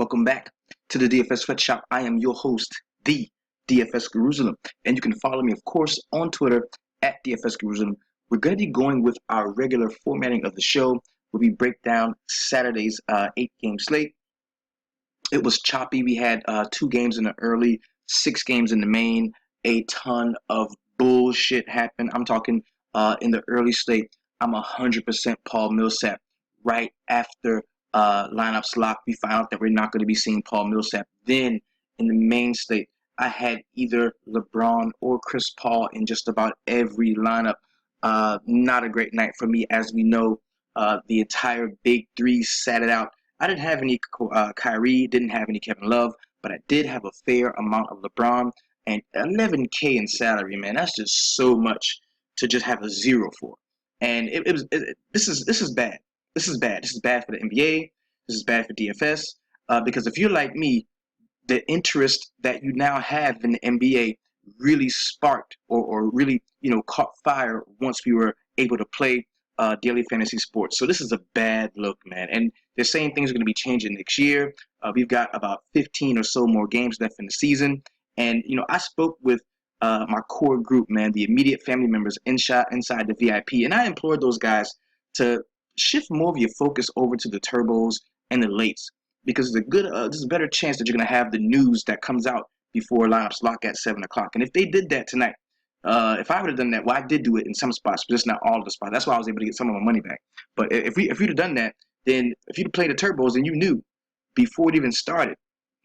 Welcome back to the DFS Sweatshop. I am your host, the DFS Jerusalem, and you can follow me, of course, on Twitter at DFS Jerusalem. We're going to be going with our regular formatting of the show, where we break down Saturday's 8-game slate. It was choppy. We had 2 games in the early, 6 games in the main. A ton of bullshit happened. I'm talking in the early slate. I'm 100% Paul Millsap. Right after lineups lock, we found out that we're not going to be seeing Paul Millsap. Then in the main slate, I had either LeBron or Chris Paul in just about every lineup. Not a great night for me, as we know. The entire big three sat it out. I didn't have any Kyrie, didn't have any Kevin Love, but I did have a fair amount of LeBron, and 11K in salary, man. That's just so much to just have a zero for. And this is bad. This is bad. This is bad for the NBA. This is bad for DFS. Because if you're like me, the interest that you now have in the NBA really sparked or really, caught fire once we were able to play daily fantasy sports. So this is a bad look, man. And they're saying things are going to be changing next year. We've got about 15 or so more games left in the season. And, I spoke with my core group, man, the immediate family members inside the VIP. And I implored those guys to shift more of your focus over to the turbos and the lates, because there's a better chance that you're going to have the news that comes out before lineups lock at 7 o'clock. And if they did that tonight, if I would have done that, well, I did do it in some spots, but just not all of the spots. That's why I was able to get some of my money back. But if you'd have done that, then if you'd played the turbos, then you knew before it even started,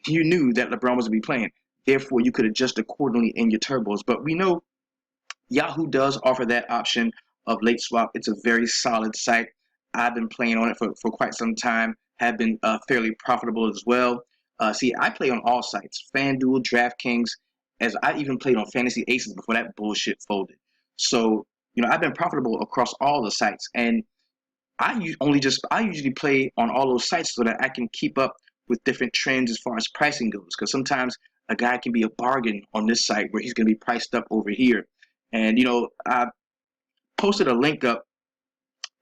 you knew that LeBron was going to be playing. Therefore, you could adjust accordingly in your turbos. But we know Yahoo does offer that option of late swap. It's a very solid site. I've been playing on it for quite some time, have been fairly profitable as well. See, I play on all sites, FanDuel, DraftKings, as I even played on Fantasy Aces before that bullshit folded. So, I've been profitable across all the sites, and I usually play on all those sites so that I can keep up with different trends as far as pricing goes, because sometimes a guy can be a bargain on this site where he's going to be priced up over here. And, I posted a link up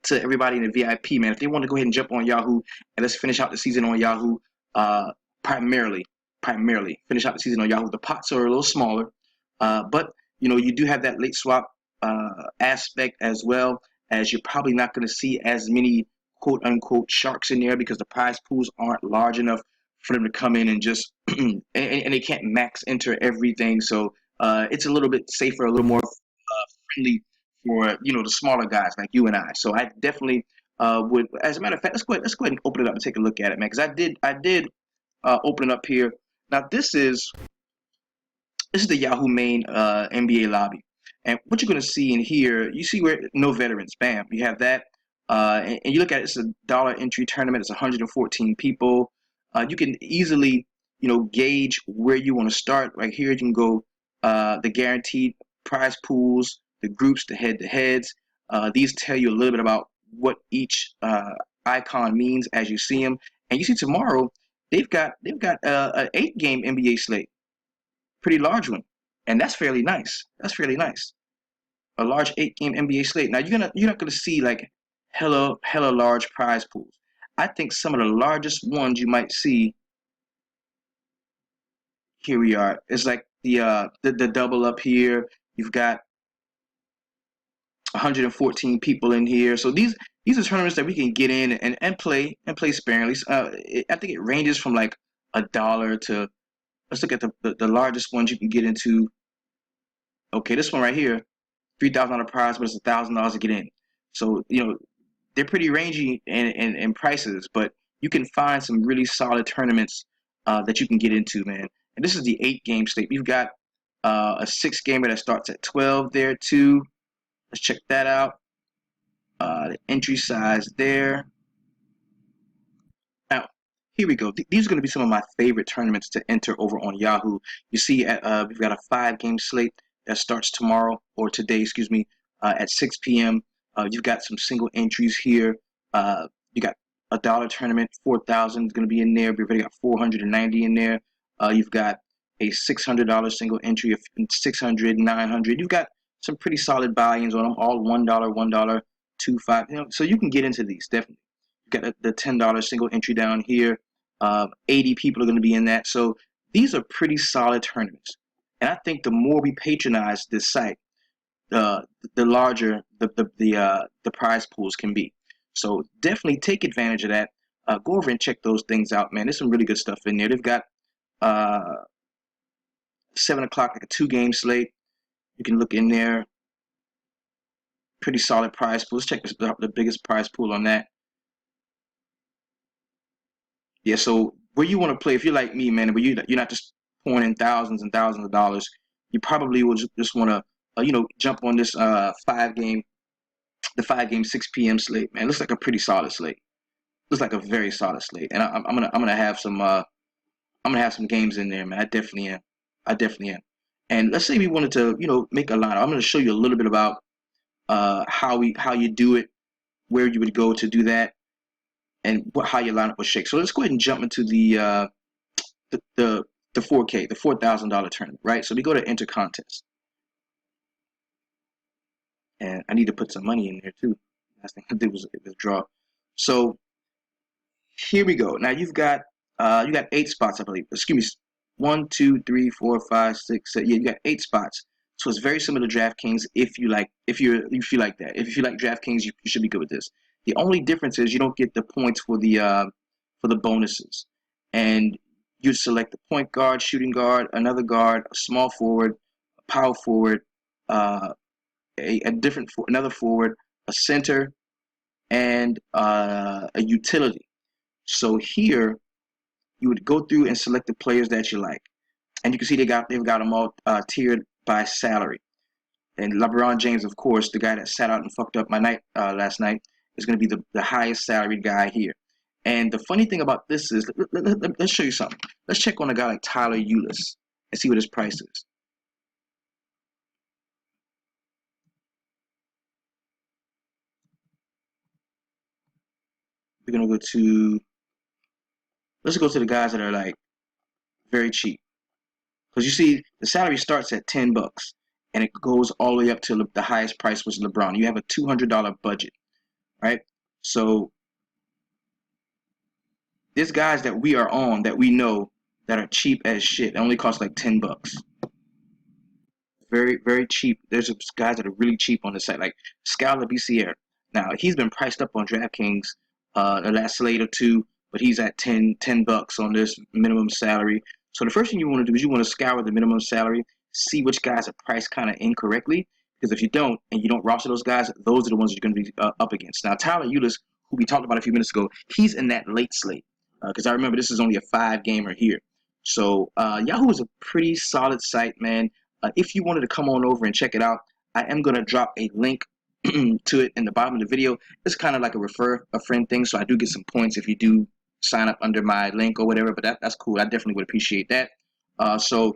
to everybody in the VIP, man. If they want to go ahead and jump on Yahoo and let's finish out the season on Yahoo, primarily finish out the season on Yahoo. The pots are a little smaller, but you do have that late swap aspect, as well as you're probably not going to see as many quote unquote sharks in there, because the prize pools aren't large enough for them to come in and just and they can't max enter everything. So it's a little bit safer, a little more friendly for the smaller guys like you and I. So I definitely would. As a matter of fact, let's go ahead and open it up and take a look at it, man. Because I did open it up here. Now this is the Yahoo main NBA lobby, and what you're going to see in here, you see where no veterans. Bam, you have that, and you look at it. It's a dollar entry tournament. It's 114 people. You can easily gauge where you want to start. Right here, you can go the guaranteed prize pools, the groups, the head-to-heads. These tell you a little bit about what each icon means as you see them. And you see tomorrow they've got an 8-game NBA slate, pretty large one, and that's fairly nice. A large 8-game NBA slate. Now you're not gonna see like hella large prize pools. I think some of the largest ones you might see. Here we are. It's like the double up here. You've got 114 people in here. So these are tournaments that we can get in and play sparingly. I think it ranges from like $1 to, let's look at the largest ones you can get into. Okay, this one right here, $3,000 prize, but it's $1,000 to get in. So they're pretty rangy in prices, but you can find some really solid tournaments that you can get into, man. And this is the 8-game slate. We've got a 6-gamer that starts at 12 there too. Let's check that out. The entry size there. Now, here we go. These are going to be some of my favorite tournaments to enter over on Yahoo. You see, we've got a 5-game slate that starts tomorrow, or today, excuse me, at 6 p.m. You've got some single entries here. You got a dollar tournament, 4,000 is going to be in there. We've already got 490 in there. You've got a $600 single entry of 600, 900. You've got some pretty solid buy-ins on them, all $1, $1, $2, $5. So you can get into these definitely. You got the $10 single entry down here. 80 people are going to be in that. So these are pretty solid tournaments. And I think the more we patronize this site, the larger the prize pools can be. So definitely take advantage of that. Go over and check those things out, man. There's some really good stuff in there. They've got 7 o'clock, like a 2-game slate. You can look in there. Pretty solid prize pool. Let's check the biggest prize pool on that. Yeah, so where you want to play, if you're like me, man, where you're not just pouring in thousands and thousands of dollars, you probably will just want to, jump on this 5-game 6 p.m. slate, man. It looks like a pretty solid slate. Looks like a very solid slate, and I'm gonna have some games in there, man. I definitely am. And let's say we wanted to, make a lineup. I'm gonna show you a little bit about how you do it, where you would go to do that, and how your lineup would shake. So let's go ahead and jump into the 4K, the $4,000 tournament, right? So we go to enter contest, and I need to put some money in there too. Last thing I did was draw. So here we go. Now you got 8 spots, I believe. Excuse me, 1, 2, 3, 4, 5, 6, 7. Yeah, you got 8 spots. So it's very similar to DraftKings. If you like that, if you like DraftKings, you should be good with this. The only difference is you don't get the points for the bonuses, and you select the point guard, shooting guard, another guard, a small forward, a power forward, another forward, a center, and a utility. So here you would go through and select the players that you like, and you can see they've got them all tiered by salary. And LeBron James, of course, the guy that sat out and fucked up my night last night, is going to be the highest salaried guy here. And the funny thing about this is, let's show you something. Let's check on a guy like Tyler Ulis and see what his price is. We're going to go to, let's go to the guys that are like very cheap. Because you see, the salary starts at $10, and it goes all the way up to the highest price was LeBron. You have a $200 budget, right? So there's guys that we are on that we know that are cheap as shit. It only costs like $10. Very, very cheap. There's guys that are really cheap on the site, like Scala BCR. Now he's been priced up on DraftKings the last slate or two, but he's at $10 on this minimum salary. So the first thing you want to do is you want to scour the minimum salary, see which guys are priced kind of incorrectly. Because if you don't, and you don't roster those guys, those are the ones you're going to be up against. Now Tyler Ulis, who we talked about a few minutes ago, he's in that late slate. Because I remember this is only a 5-gamer here. So Yahoo is a pretty solid site, man. If you wanted to come on over and check it out, I am going to drop a link to it in the bottom of the video. It's kind of like a refer a friend thing, so I do get some points if you do sign up under my link or whatever, but that's cool. I definitely would appreciate that. So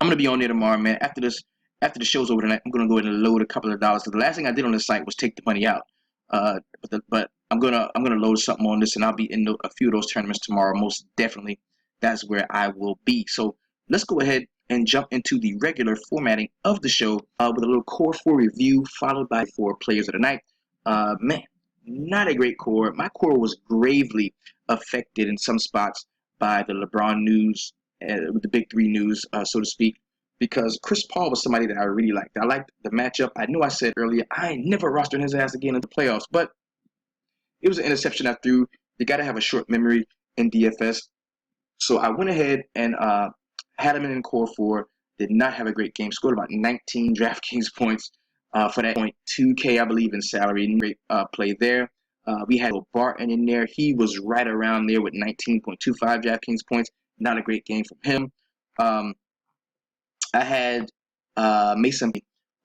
I'm going to be on there tomorrow, man. After the show's over tonight, I'm going to go ahead and load a couple of dollars. So the last thing I did on the site was take the money out. But I'm gonna load something on this, and I'll be in a few of those tournaments tomorrow. Most definitely, that's where I will be. So let's go ahead and jump into the regular formatting of the show with a little core 4 review, followed by 4 players of the night. Man, not a great core. My core was gravely affected in some spots by the LeBron news, with the big 3 news, so to speak. Because Chris Paul was somebody that I really liked. I liked the matchup. I know I said earlier, I ain't never rostered his ass again in the playoffs, but it was an interception I threw. You got to have a short memory in DFS. So I went ahead and had him in core 4. Did not have a great game. Scored about 19 DraftKings points for that point. 2K, I believe, in salary. Great play there. We had Barton in there. He was right around there with 19.25 DraftKings points. Not a great game from him. I had Mason,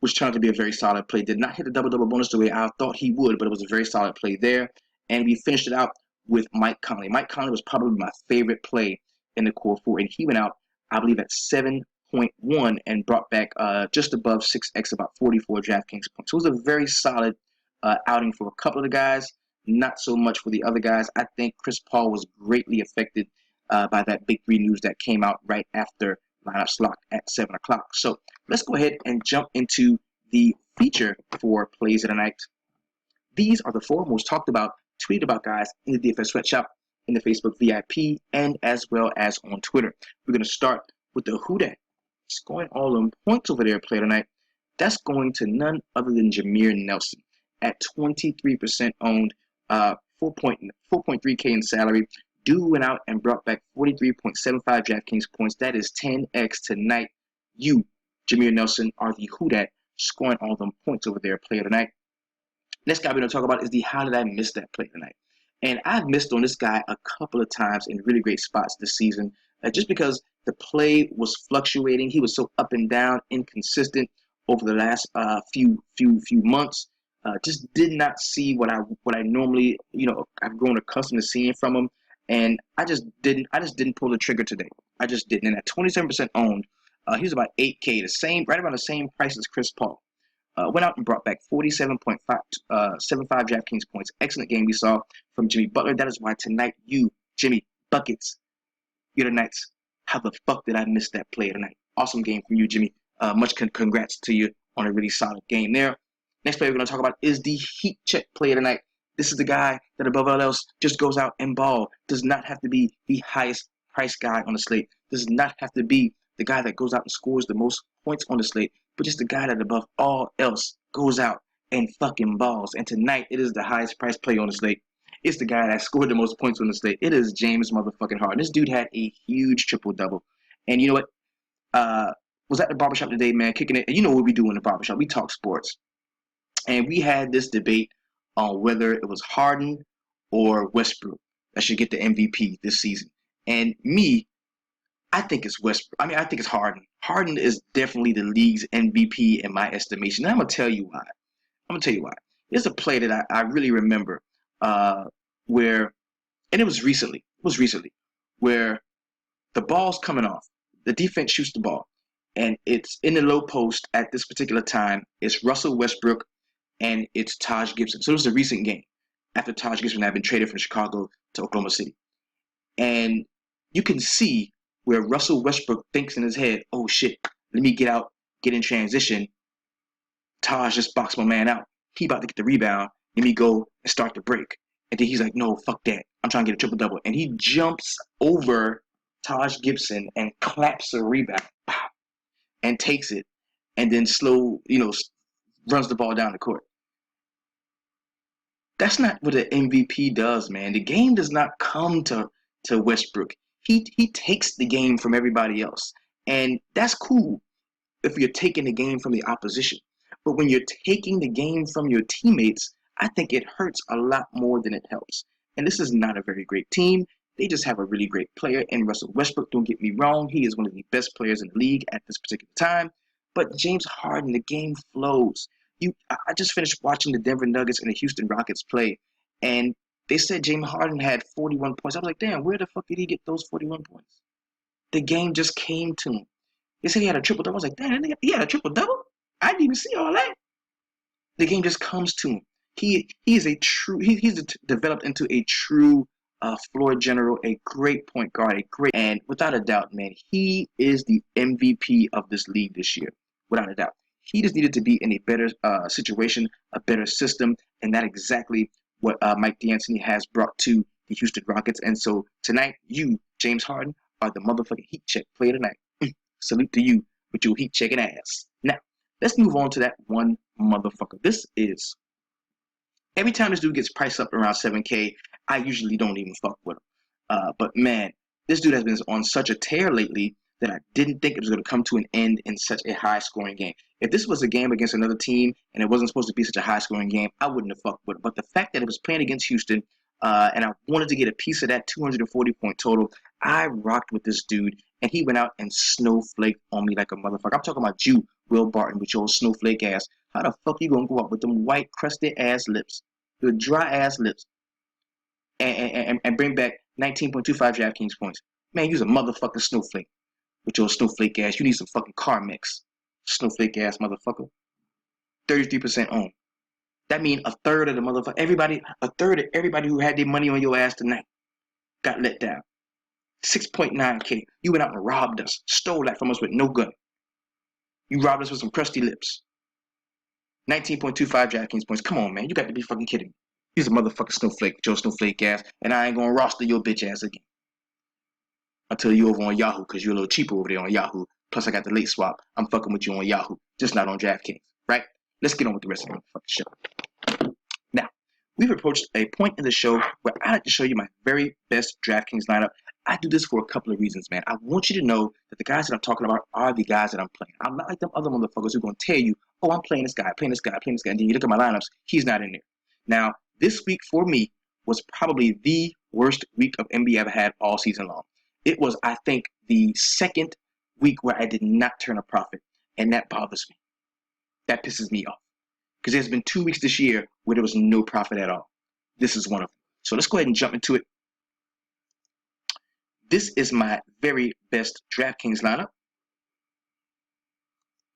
which turned out to be a very solid play. Did not hit the double-double bonus the way I thought he would, but it was a very solid play there. And we finished it out with Mike Conley. Mike Conley was probably my favorite play in the core 4, and he went out, I believe, at 7.1 and brought back just above 6x, about 44 DraftKings points. So it was a very solid outing for a couple of the guys, not so much for the other guys. I think Chris Paul was greatly affected by that big 3 news that came out right after lineups locked at 7 o'clock. So let's go ahead and jump into the feature for plays of the night. These are the 4 most talked about, tweeted about guys in the DFS sweatshop, in the Facebook VIP and as well as on Twitter. We're going to start with the who dat. Scoring all them points over there player tonight. That's going to none other than Jameer Nelson at 23% owned, 4.3K in salary. Dude went out and brought back 43.75 DraftKings points. That is 10x tonight. You, Jameer Nelson, are the who dat scoring all them points over there player tonight. Next guy we're going to talk about is the how did I miss that play tonight? And I've missed on this guy a couple of times in really great spots this season, just because the play was fluctuating. He was so up and down, inconsistent over the last few months. Just did not see what I normally, I've grown accustomed to seeing from him, and I just didn't pull the trigger today. I just didn't. And at 27% owned, he was about 8K, right around the same price as Chris Paul. Went out and brought back 47.75 DraftKings points. Excellent game we saw from Jimmy Butler. That is why tonight you, Jimmy Buckets, you're the Knights. How the fuck did I miss that play tonight? Awesome game from you, Jimmy. Much congrats to you on a really solid game there. Next player we're going to talk about is the heat check player tonight. This is the guy that above all else just goes out and ball. Does not have to be the highest price guy on the slate. Does not have to be the guy that goes out and scores the most points on the slate, but just the guy that above all else goes out and fucking balls. And tonight, it is the highest price play on the slate. It's the guy that scored the most points on the slate. It is James motherfucking Harden. This dude had a huge triple-double. And you know what? Was at the barbershop today, man, kicking it. And you know what we do in the barbershop. We talk sports. And we had this debate on whether it was Harden or Westbrook that should get the MVP this season. And I think it's Westbrook. I think it's Harden. Harden is definitely the league's MVP in my estimation. And I'm going to tell you why. There's a play that I really remember where, and it was recently, where the ball's coming off. The defense shoots the ball, and it's in the low post at this particular time. It's Russell Westbrook, and it's Taj Gibson. So it was a recent game after Taj Gibson had been traded from Chicago to Oklahoma City. And you can see where Russell Westbrook thinks in his head, oh shit, let me get out, get in transition. Taj just boxed my man out. He about to get the rebound. Let me go and start the break. And then he's like, no, fuck that. I'm trying to get a triple-double. And he jumps over Taj Gibson and claps a rebound. Pow, and takes it. And then runs the ball down the court. That's not what an MVP does, man. The game does not come to Westbrook. He takes the game from everybody else. And that's cool if you're taking the game from the opposition. But when you're taking the game from your teammates, I think it hurts a lot more than it helps. And this is not a very great team. They just have a really great player in Russell Westbrook. Don't get me wrong. He is one of the best players in the league at this particular time. But James Harden, the game flows. I just finished watching the Denver Nuggets and the Houston Rockets play. And they said James Harden had 41 points. I was like, damn, where the fuck did he get those 41 points? The game just came to him. They said he had a triple-double. I was like, damn, he had a triple-double? I didn't even see all that. The game just comes to him. He's developed into a true floor general, a great point guard, and without a doubt, man, he is the MVP of this league this year, without a doubt. He just needed to be in a better situation, a better system, and that's exactly what Mike D'Antoni has brought to the Houston Rockets. And so tonight, you, James Harden, are the motherfucking heat check player tonight. Salute to you with your heat checking ass. Now, let's move on to that one motherfucker. This is, every time this dude gets priced up around 7K, I usually don't even fuck with him. But man, this dude has been on such a tear lately that I didn't think it was going to come to an end in such a high-scoring game. If this was a game against another team and it wasn't supposed to be such a high-scoring game, I wouldn't have fucked with it. But the fact that it was playing against Houston, and I wanted to get a piece of that 240-point total, I rocked with this dude, and he went out and snowflaked on me like a motherfucker. I'm talking about you, Will Barton, with your snowflake ass. How the fuck you gonna go out with them white, crusted-ass lips, your dry-ass lips, and bring back 19.25 DraftKings points? Man, you's a motherfucking snowflake. With your snowflake ass, you need some fucking car mix. Snowflake ass motherfucker. 33% owned. That means a third of the motherfucker. A third of everybody who had their money on your ass tonight got let down. 6.9K. You went out and robbed us. Stole that from us with no gun. You robbed us with some crusty lips. 19.25 DraftKings points. Come on, man. You got to be fucking kidding me. He's a motherfucking snowflake, Joe Snowflake ass, and I ain't gonna roster your bitch ass again until you over on Yahoo, because you're a little cheaper over there on Yahoo. Plus, I got the late swap. I'm fucking with you on Yahoo, just not on DraftKings, right? Let's get on with the rest of the fucking show. Now, we've approached a point in the show where I like to show you my very best DraftKings lineup. I do this for a couple of reasons, man. I want you to know that the guys that I'm talking about are the guys that I'm playing. I'm not like them other motherfuckers who are going to tell you, oh, I'm playing this guy, playing this guy, playing this guy, and then you look at my lineups, he's not in there. Now, this week for me was probably the worst week of NBA I've had all season long. It was, I think, the second week where I did not turn a profit, and that bothers me. That pisses me off. Because there's been 2 weeks this year where there was no profit at all. This is one of them. So let's go ahead and jump into it. This is my very best DraftKings lineup.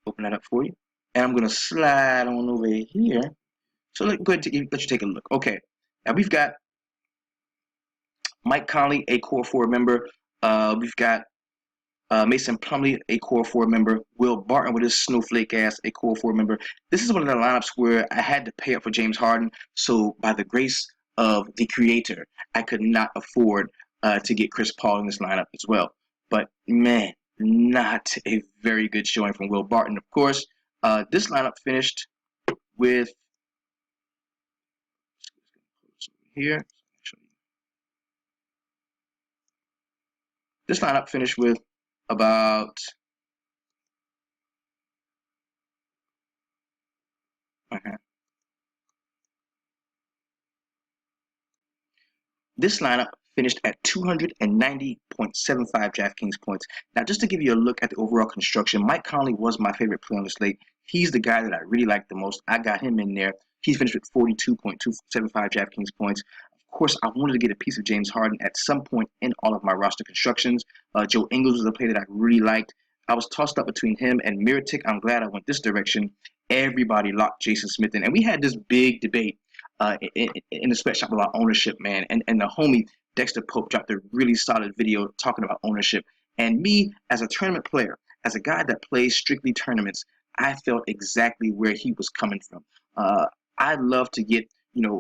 Open that up for you. And I'm going to slide on over here. So let's go ahead and let you take a look. Okay. Now we've got Mike Conley, a Core 4 member. We've got Mason Plumlee, a Core 4 member. Will Barton with his snowflake ass, a Core 4 member. This is one of the lineups where I had to pay up for James Harden. So by the grace of the creator, I could not afford to get Chris Paul in this lineup as well. But man, not a very good showing from Will Barton, of course. This lineup finished with here. This lineup finished with about This lineup finished at 290.75 DraftKings points. Now, just to give you a look at the overall construction, Mike Conley was my favorite player on the slate. He's the guy that I really like the most. I got him in there. He's finished with 42.275 DraftKings points. Of course, I wanted to get a piece of James Harden at some point in all of my roster constructions. Joe Ingles was a player that I really liked. I was tossed up between him and Mirotic. I'm glad I went this direction. Everybody locked Jason Smith in. And we had this big debate in the sweatshop about ownership, man. And the homie Dexter Pope dropped a really solid video talking about ownership. And me, as a tournament player, as a guy that plays strictly tournaments, I felt exactly where he was coming from. I love to get,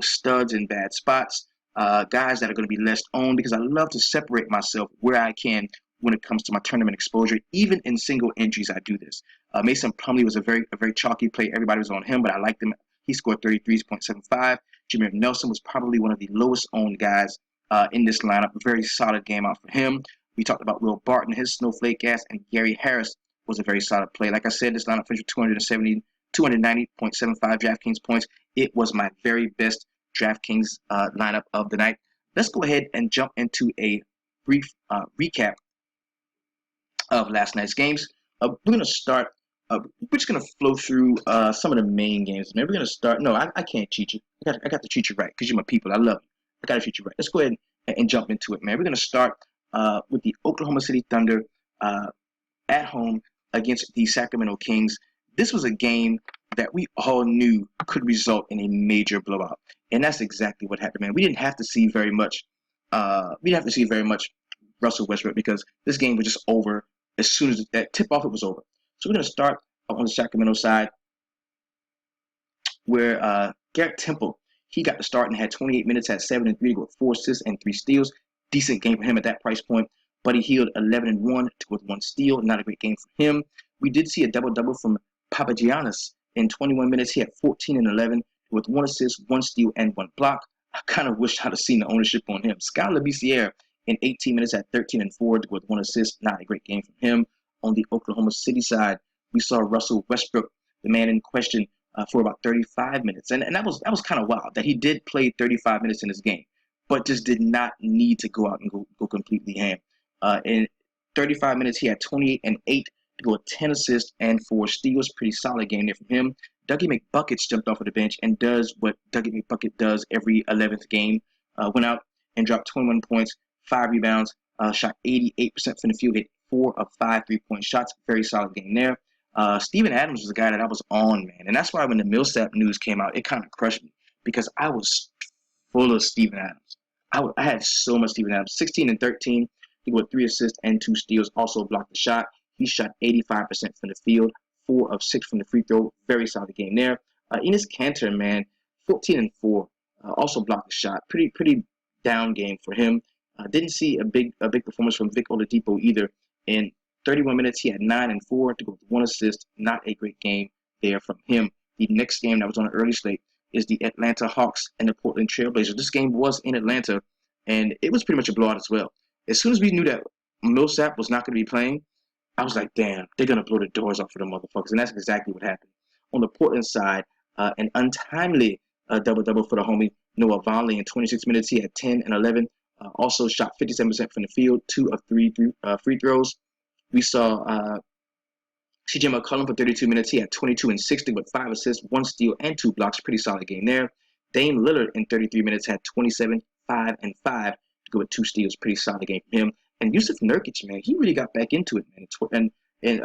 studs in bad spots, guys that are going to be less owned, because I love to separate myself where I can when it comes to my tournament exposure. Even in single entries, I do this. Mason Plumlee was a very chalky play. Everybody was on him, but I liked him. He scored 33.75. Jameer Nelson was probably one of the lowest owned guys in this lineup. A very solid game out for him. We talked about Will Barton, his snowflake ass, and Gary Harris was a very solid play. Like I said, this lineup finished with 290.75 DraftKings points. It was my very best DraftKings lineup of the night. Let's go ahead and jump into a brief recap of last night's games. We're going to start. We're just going to flow through some of the main games. Maybe we're going to start. No, I can't cheat you. I got to treat you right because you're my people. I love you. I got to treat you right. Let's go ahead and jump into it, man. We're going to start with the Oklahoma City Thunder at home against the Sacramento Kings. This was a game that we all knew could result in a major blowout, and that's exactly what happened, man. We didn't have to see very much. Russell Westbrook, because this game was just over as soon as that tip-off. It was over. So we're going to start on the Sacramento side, where Garrett Temple, he got the start and had 28 minutes, had 7 and 3 with 4 assists and 3 steals. Decent game for him at that price point. Buddy Hield, 11 and 1 with 1 steal. Not a great game for him. We did see a double-double from Papagiannis in 21 minutes. He had 14 and 11 with 1 assist, 1 steal, and 1 block. I kind of wish I'd have seen the ownership on him. Scott Labissiere in 18 minutes at 13 and 4 with 1 assist. Not a great game from him. On the Oklahoma City side, we saw Russell Westbrook, the man in question, for about 35 minutes. And that was kind of wild that he did play 35 minutes in this game, but just did not need to go out and go completely ham. In 35 minutes, he had 28 and 8 to go with 10 assists and 4 steals. Pretty solid game there from him. Dougie McBuckets jumped off of the bench and does what Dougie McBucket does every 11th game. Went out and dropped 21 points, 5 rebounds, shot 88% from the field, hit 4 of 5 3-point shots. Very solid game there. Steven Adams was a guy that I was on, man. And that's why when the Millsap news came out, it kind of crushed me because I was full of Steven Adams. I had so much Steven Adams. 16 and 13. He got 3 assists and 2 steals. Also blocked the shot. He shot 85% from the field, 4 of 6 from the free throw. Very solid game there. Enes Kanter, man, 14 and 4. Also blocked the shot. Pretty down game for him. Didn't see a big performance from Vic Oladipo either. In 31 minutes, he had 9 and 4 to go with 1 assist. Not a great game there from him. The next game that was on an early slate is the Atlanta Hawks and the Portland Trailblazers. This game was in Atlanta, and it was pretty much a blowout as well. As soon as we knew that Millsap was not going to be playing, I was like, damn, they're going to blow the doors off for the motherfuckers. And that's exactly what happened. On the Portland side, an untimely double-double for the homie Noah Vonleh. In 26 minutes, he had 10 and 11. Also shot 57% from the field, 2 of 3 free throws. We saw CJ McCollum for 32 minutes. He had 22 and 60 with 5 assists, 1 steal, and 2 blocks. Pretty solid game there. Dame Lillard in 33 minutes had 27, 5, and 5 to go with 2 steals. Pretty solid game for him. And Yusuf Nurkic, man, he really got back into it, man. And in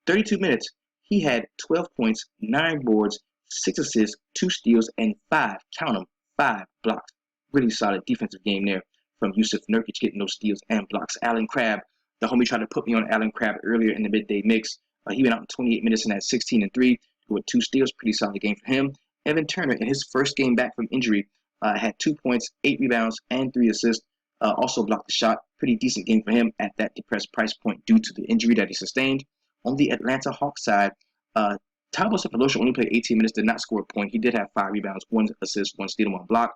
32 minutes, he had 12 points, 9 boards, 6 assists, 2 steals, and 5, count them, 5 blocks. Really solid defensive game there from Yusuf Nurkic, getting those steals and blocks. Allen Crabbe, the homie tried to put me on Allen Crabbe earlier in the midday mix. He went out in 28 minutes and had 16 and 3 with 2 steals. Pretty solid game for him. Evan Turner, in his first game back from injury, had 2 points, 8 rebounds, and 3 assists. Also blocked the shot. Pretty decent game for him at that depressed price point due to the injury that he sustained. On the Atlanta Hawks side, Thabo Sefolosha only played 18 minutes, did not score a point. He did have 5 rebounds, 1 assist, 1 steal, and 1 block.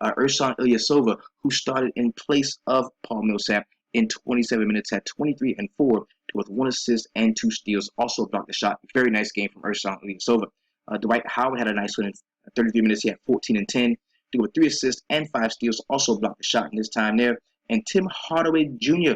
Ersan Ilyasova, who started in place of Paul Millsap in 27 minutes, had 23 and 4 with 1 assist and 2 steals. Also blocked the shot. Very nice game from Ersan Ilyasova. Dwight Howard had a nice one in 33 minutes. He had 14 and 10 with 3 assists and 5 steals. Also blocked the shot in this time there. And Tim Hardaway Jr.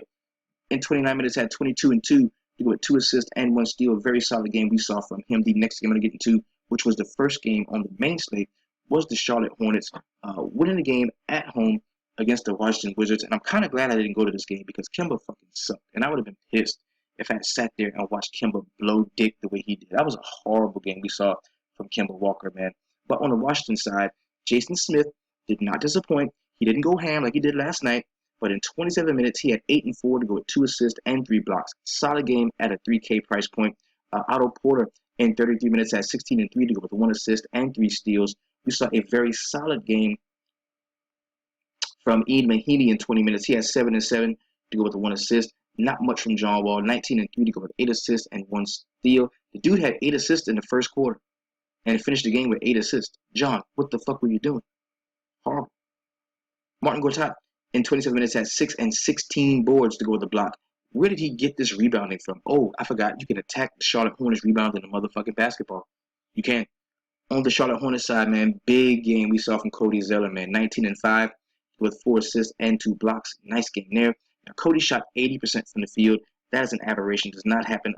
in 29 minutes had 22 and 2 with 2 assists and 1 steal. Very solid game we saw from him. The next game I'm going to get into, which was the first game on the main slate, was the Charlotte Hornets winning the game at home against the Washington Wizards. And I'm kind of glad I didn't go to this game because Kemba fucking sucked. And I would have been pissed if I had sat there and watched Kemba blow dick the way he did. That was a horrible game we saw from Kemba Walker, man. But on the Washington side, Jason Smith did not disappoint. He didn't go ham like he did last night. But in 27 minutes, he had 8 and 4 to go with 2 assists and 3 blocks. Solid game at a 3K price point. Otto Porter in 33 minutes had 16 and 3 to go with 1 assist and 3 steals. We saw a very solid game from Ian Mahinmi in 20 minutes. He had 7 and 7 to go with 1 assist. Not much from John Wall. 19 and 3 to go with 8 assists and 1 steal. The dude had 8 assists in the first quarter and finished the game with 8 assists. John, what the fuck were you doing? Horrible. Martin Gortat in 27 minutes had 6 and 16 boards to go with the block. Where did he get this rebounding from? Oh, I forgot. You can attack the Charlotte Hornets rebounding the motherfucking basketball. You can. On the Charlotte Hornets side, man, big game we saw from Cody Zeller, man. 19 and 5 with 4 assists and 2 blocks. Nice game there. Now, Cody shot 80% from the field. That is an aberration. Does not happen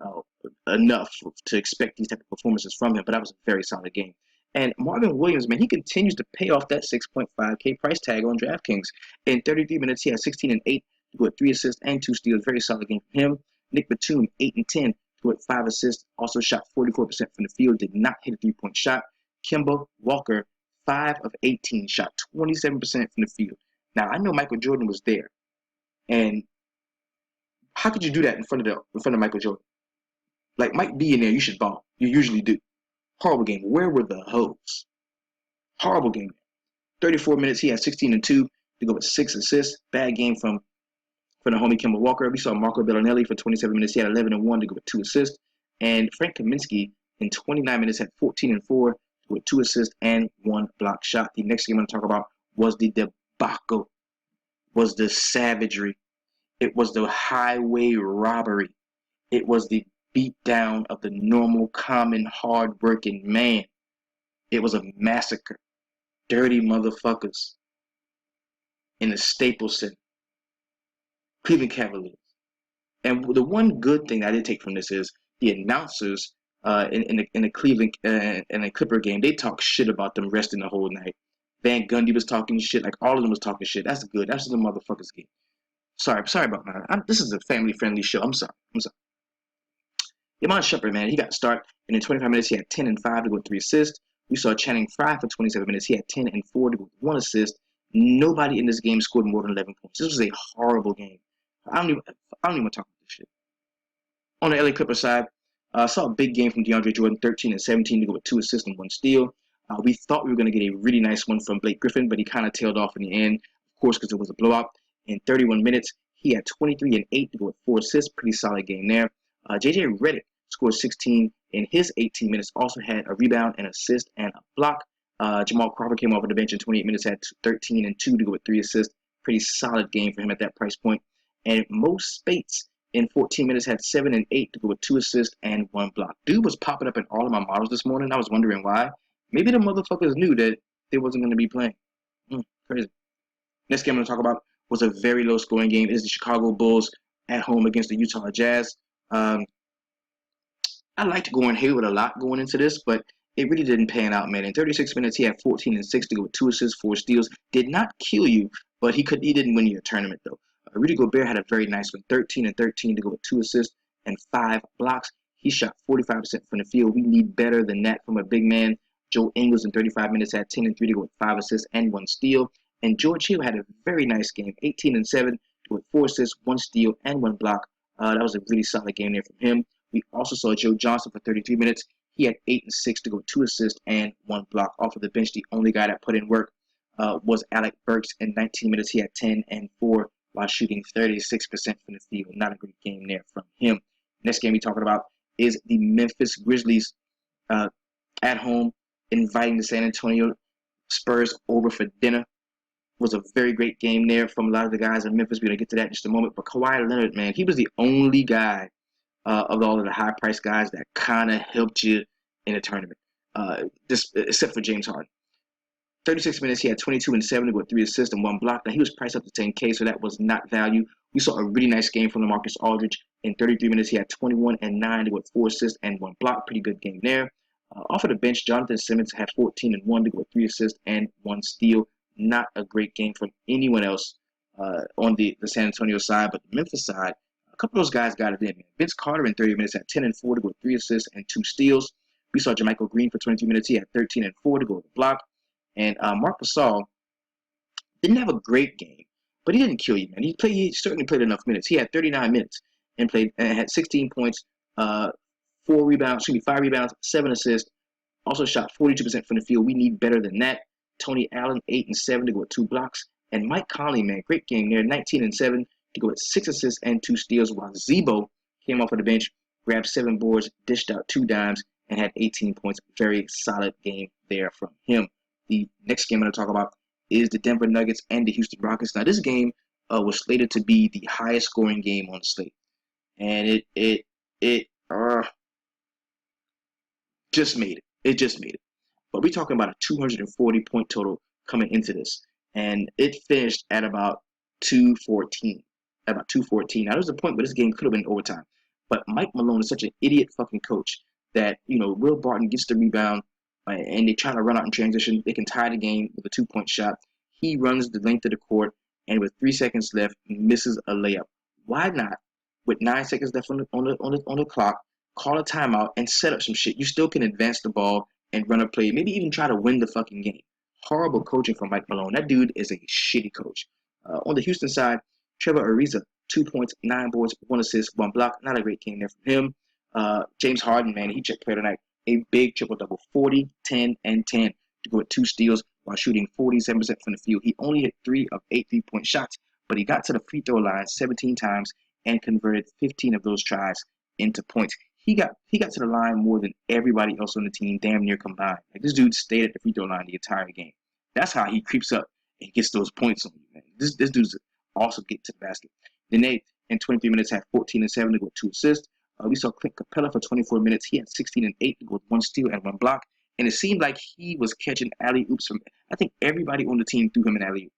enough to expect these type of performances from him, but that was a very solid game. And Marvin Williams, man, he continues to pay off that 6.5K price tag on DraftKings. In 33 minutes, he had 16 and 8 with 3 assists and 2 steals. Very solid game for him. Nick Batum, 8 and 10 with 5 assists. Also shot 44% from the field. Did not hit a 3-point shot. Kemba Walker, 5 of 18, shot 27% from the field. Now, I know Michael Jordan was there. And how could you do that in front of Michael Jordan? Like, Mike B in there, you should ball. You usually do. Horrible game. Where were the hoes? Horrible game. 34 minutes, he had 16 and 2 to go with 6 assists. Bad game from the homie Kemba Walker. We saw Marco Bellinelli for 27 minutes. He had 11 and 1 to go with 2 assists. And Frank Kaminsky in 29 minutes had 14 and 4 with 2 assists and 1 block shot. The next game I'm going to talk about was the debacle, was the savagery. It was the highway robbery. It was the beat down of the normal, common, hard-working man. It was a massacre. Dirty motherfuckers in the Staples Center. Cleveland Cavaliers. And the one good thing I did take from this is the announcers in the Cleveland and the Clipper game, they talk shit about them resting the whole night. Van Gundy was talking shit. Like, all of them was talking shit. That's good. That's what the motherfuckers get. Sorry about that. This is a family-friendly show. I'm sorry. Iman Shumpert, man, he got started. And in 25 minutes, he had 10 and 5 to go with 3 assists. We saw Channing Frye for 27 minutes. He had 10 and 4 to go with 1 assist. Nobody in this game scored more than 11 points. This was a horrible game. I don't even want to talk about this shit. On the LA Clippers side, I saw a big game from DeAndre Jordan, 13 and 17 to go with 2 assists and 1 steal. We thought we were going to get a really nice one from Blake Griffin, but he kind of tailed off in the end, of course, because it was a blowout. In 31 minutes, he had 23 and 8 to go with 4 assists. Pretty solid game there. J.J. Redick scored 16 in his 18 minutes, also had a rebound, an assist, and a block. Jamal Crawford came off of the bench in 28 minutes, had 13 and 2 to go with 3 assists. Pretty solid game for him at that price point. And Mo Spates in 14 minutes had 7 and 8 to go with 2 assists and 1 block. Dude was popping up in all of my models this morning. I was wondering why. Maybe the motherfuckers knew that they wasn't going to be playing. Crazy. Next game I'm going to talk about was a very low-scoring game. It is the Chicago Bulls at home against the Utah Jazz. I liked Gordon Hayward a lot going into this, but it really didn't pan out, man. In 36 minutes, he had 14 and 6 to go with 2 assists, 4 steals. Did not kill you, but he didn't win you a tournament, though. Rudy Gobert had a very nice one, 13 and 13 to go with 2 assists and 5 blocks. He shot 45% from the field. We need better than that from a big man. Joe Ingles in 35 minutes had 10 and 3 to go with 5 assists and 1 steal. And George Hill had a very nice game, 18 and 7 with 4 assists, 1 steal, and 1 block. That was a really solid game there from him. We also saw Joe Johnson for 33 minutes. He had 8 and 6 to go with 2 assists and 1 block. Off of the bench, the only guy that put in work was Alec Burks. In 19 minutes, he had 10 and 4 while shooting 36% from the field. Not a great game there from him. Next game we're talking about is the Memphis Grizzlies at home, inviting the San Antonio Spurs over for dinner. Was a very great game there from a lot of the guys in Memphis. We're going to get to that in just a moment. But Kawhi Leonard, man, he was the only guy of all of the high-priced guys that kind of helped you in a tournament, except for James Harden. 36 minutes, he had 22 and 7 with 3 assists and 1 block. Now, he was priced up to 10K, so that was not value. We saw a really nice game from LaMarcus Aldridge. In 33 minutes, he had 21 and 9 with 4 assists and 1 block. Pretty good game there. Off of the bench, Jonathan Simmons had 14 and 1 with 3 assists and 1 steal. Not a great game from anyone else on the San Antonio side, but the Memphis side, a couple of those guys got it in. Man. Vince Carter in 30 minutes had 10 and 4 to go with 3 assists and 2 steals. We saw JaMychal Green for 22 minutes. He had 13 and 4 to go with a block. And Marc Gasol didn't have a great game, but he didn't kill you, man. He certainly played enough minutes. He had 39 minutes and had 16 points, 5 rebounds, 7 assists. Also shot 42% from the field. We need better than that. Tony Allen, 8 and 7 to go with 2 blocks. And Mike Conley, man, great game there, 19 and 7 to go with 6 assists and 2 steals, while Zebo came off of the bench, grabbed 7 boards, dished out 2 dimes, and had 18 points. Very solid game there from him. The next game I'm going to talk about is the Denver Nuggets and the Houston Rockets. Now, this game was slated to be the highest scoring game on the slate. And it just made it. It just made it. But we're talking about a 240-point total coming into this. And it finished at about 214. Now, there was a point where this game could have been overtime. But Mike Malone is such an idiot fucking coach that, Will Barton gets the rebound, and they try to run out in transition. They can tie the game with a 2-point shot. He runs the length of the court, and with 3 seconds left, misses a layup. Why not, with 9 seconds left on the clock, call a timeout and set up some shit? You still can advance the ball and run a play, maybe even try to win the fucking game. Horrible coaching from Mike Malone. That dude is a shitty coach. On the Houston side, Trevor Ariza, 2 points, 9 boards, 1 assist, 1 block. Not a great game there from him. James Harden, man, he checked player tonight. A big triple-double, 40, 10, and 10 to go with 2 steals while shooting 47% from the field. He only hit 3 of 8 3-point shots, but he got to the free throw line 17 times and converted 15 of those tries into points. He got to the line more than everybody else on the team, damn near combined. Like, this dude stayed at the free throw line the entire game. That's how he creeps up and gets those points on you, man. This dude's also get to the basket. Nene, in 23 minutes, had 14 and 7 to go with 2 assists. We saw Clint Capella for 24 minutes. He had 16 and 8 to go with 1 steal and 1 block. And it seemed like he was catching alley-oops from, I think everybody on the team threw him an alley-oop.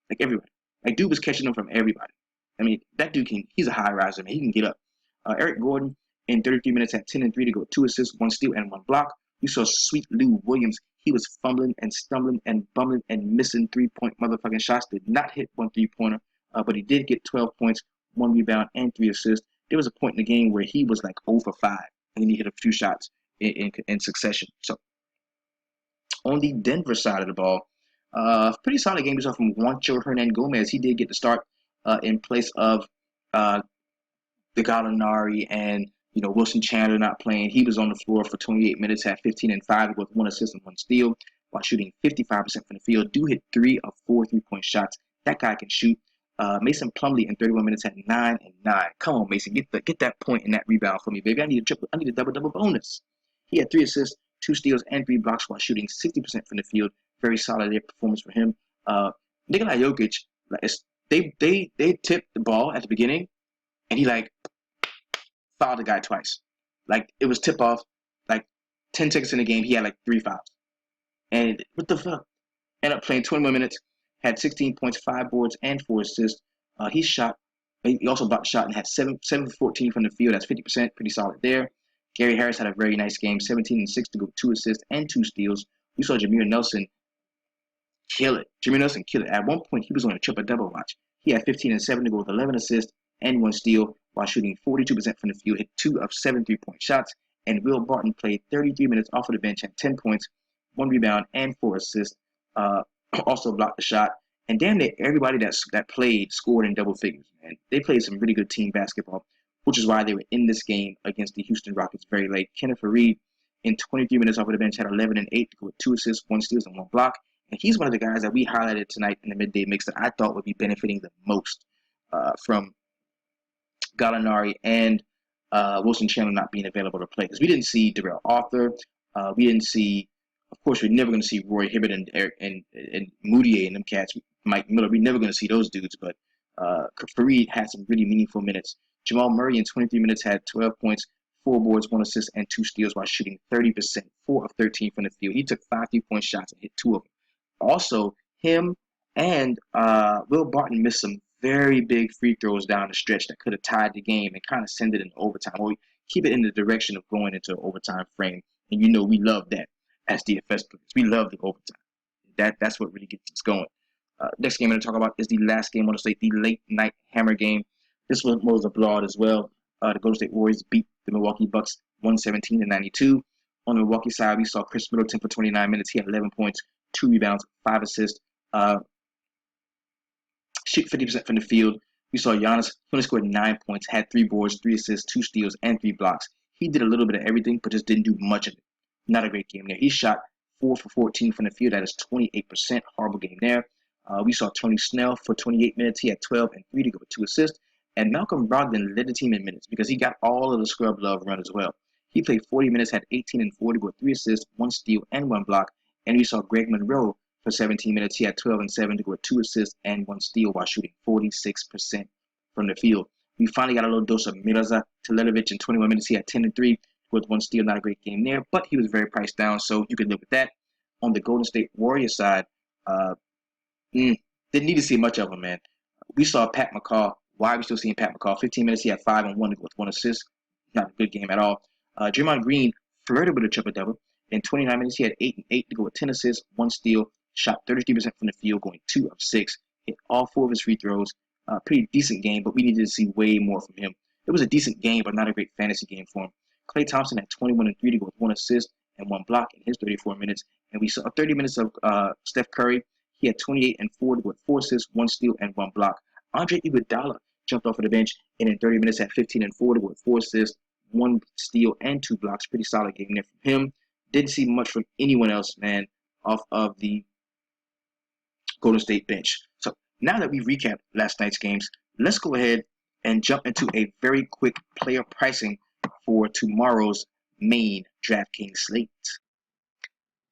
Like, everybody. Like, dude was catching them from everybody. I mean, that dude he's a high riser, man. He can get up. Eric Gordon, in 33 minutes, had 10 and 3 to go with 2 assists, 1 steal, and 1 block. We saw Sweet Lou Williams. He was fumbling and stumbling and bumbling and missing 3-point motherfucking shots. Did not hit 1 3-pointer, but he did get 12 points, 1 rebound, and 3 assists. There was a point in the game where he was like 0 for 5, and then he hit a few shots in succession. So, on the Denver side of the ball, pretty solid game. We saw from Juancho Hernan-Gomez. He did get the start in place of the Gallinari and Wilson Chandler not playing. He was on the floor for 28 minutes, had 15 and 5 with 1 assist and 1 steal. while shooting 55% from the field. Do hit 3 of 4 3-point shots. That guy can shoot. Mason Plumlee in 31 minutes had 9 and 9. Come on, Mason, get that point and that rebound for me, baby. I need a double bonus. He had 3 assists, 2 steals, and 3 blocks while shooting 60% from the field. Very solid performance for him. Nikola Jokic, they tipped the ball at the beginning, and he fouled the guy twice. It was tip off. 10 seconds in the game, he had 3 fouls. And what the fuck? Ended up playing 21 minutes, had 16 points, 5 boards, and 4 assists. He also blocked the shot and had 7 for 14 from the field. That's 50%, pretty solid there. Gary Harris had a very nice game, 17 and 6 to go 2 assists and 2 steals. We saw Jameer Nelson kill it. At one point, he was on a triple-double watch. He had 15 and 7 to go with 11 assists and 1 steal while shooting 42% from the field, hit 2 of 7 3-point shots. And Will Barton played 33 minutes off of the bench, had 10 points, 1 rebound, and 4 assists. Also blocked the shot. And damn near everybody that played scored in double figures, man. They played some really good team basketball, which is why they were in this game against the Houston Rockets very late. Kenneth Faried, in 23 minutes off of the bench, had 11 and 8 to go with 2 assists, 1 steal, and 1 block. And he's one of the guys that we highlighted tonight in the midday mix that I thought would be benefiting the most from Gallinari and Wilson Chandler not being available to play. Because we didn't see Darrell Arthur. We didn't see, of course, we're never going to see Roy Hibbert and Moutier and them cats. Mike Miller, we're never going to see those dudes. But Faried had some really meaningful minutes. Jamal Murray in 23 minutes had 12 points, 4 boards, 1 assist, and 2 steals while shooting 30%, 4 of 13 from the field. He took 5 3-point shots and hit 2 of them. Also, him and Will Barton missed some very big free throws down the stretch that could have tied the game and kind of send it into overtime, or keep it in the direction of going into an overtime frame. And we love that as DFS players. We love the overtime. That's what really gets us going. Next game I'm going to talk about is the last game on the slate, the late night hammer game. This one was a blowout as well. The Golden State Warriors beat the Milwaukee Bucks 117-92. On the Milwaukee side, we saw Chris Middleton for 29 minutes. He had 11 points, 2 rebounds, 5 assists. Shoot 50% from the field. We saw Giannis, he only scored 9 points, had 3 boards, 3 assists, 2 steals, and 3 blocks. He did a little bit of everything, but just didn't do much of it. Not a great game there. He shot 4 for 14 from the field. That is 28%. Horrible game there. We saw Tony Snell for 28 minutes. He had 12 and 3 to go with 2 assists. And Malcolm Brogdon led the team in minutes because he got all of the scrub love run as well. He played 40 minutes, had 18 and 4 to go with 3 assists, 1 steal, and 1 block. And we saw Greg Monroe for 17 minutes. He had 12 and 7 to go with 2 assists and 1 steal while shooting 46% from the field. We finally got a little dose of Mirza Teletovic in 21 minutes. He had 10 and 3 with 1 steal. Not a great game there, but he was very priced down, so you can live with that. On the Golden State Warriors side, didn't need to see much of him, man. We saw Pat McCaw. Why are we still seeing Pat McCaw? 15 minutes, he had 5 and 1 to go with 1 assist. Not a good game at all. Draymond Green flirted with a triple-double. In 29 minutes, he had 8 and 8 to go with 10 assists, 1 steal, shot 33% from the field, going 2 of 6, hit all 4 of his free throws. Pretty decent game, but we needed to see way more from him. It was a decent game, but not a great fantasy game for him. Klay Thompson had 21 and 3 to go with 1 assist and 1 block in his 34 minutes. And we saw 30 minutes of Steph Curry. He had 28 and 4 to go with 4 assists, 1 steal, and 1 block. Andre Iguodala jumped off of the bench and in 30 minutes had 15 and 4 to go with 4 assists, 1 steal, and 2 blocks. Pretty solid game there from him. Didn't see much from anyone else, man, off of the Golden State bench. So now that we recapped last night's games, let's go ahead and jump into a very quick player pricing for tomorrow's main DraftKings slate.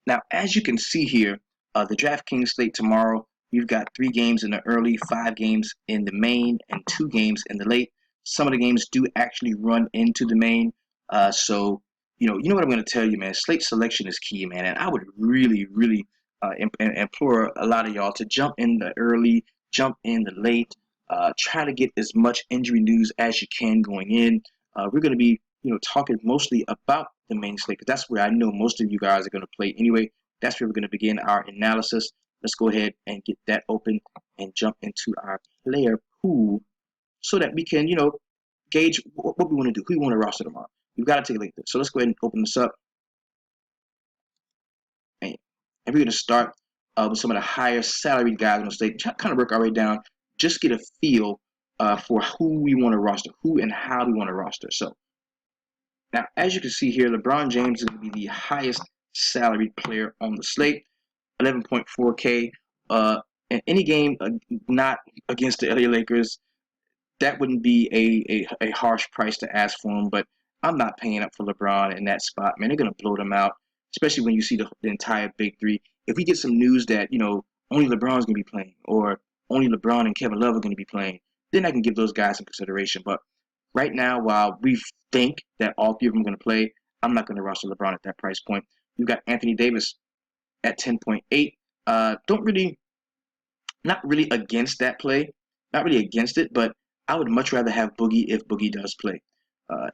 Now, as you can see here, the DraftKings slate tomorrow, we've got 3 games in the early, 5 games in the main, and 2 games in the late. Some of the games do actually run into the main. So, you know what I'm going to tell you, man. Slate selection is key, man. And I would really, really implore a lot of y'all to jump in the early, jump in the late. Try to get as much injury news as you can going in. We're going to be, talking mostly about the main slate, because that's where I know most of you guys are going to play anyway. That's where we're going to begin our analysis. Let's go ahead and get that open and jump into our player pool so that we can, gauge what we want to do, who we want to roster tomorrow. We've got to take a look at this. So let's go ahead and open this up. And we're going to start with some of the higher salaried guys on the slate, kind of work our way down, just get a feel for who we want to roster, who and how we want to roster. So now, as you can see here, LeBron James is going to be the highest salaried player on the slate. 11.4K. In any game not against the LA Lakers, that wouldn't be a harsh price to ask for him. But I'm not paying up for LeBron in that spot, man. They're gonna blow them out, especially when you see the entire big three. If we get some news that only LeBron's gonna be playing, or only LeBron and Kevin Love are gonna be playing, then I can give those guys some consideration. But right now, while we think that all three of them are gonna play, I'm not gonna roster LeBron at that price point. We've got Anthony Davis at 10.8. Don't really Not really against that play, not really against it, but I would much rather have Boogie if Boogie does play.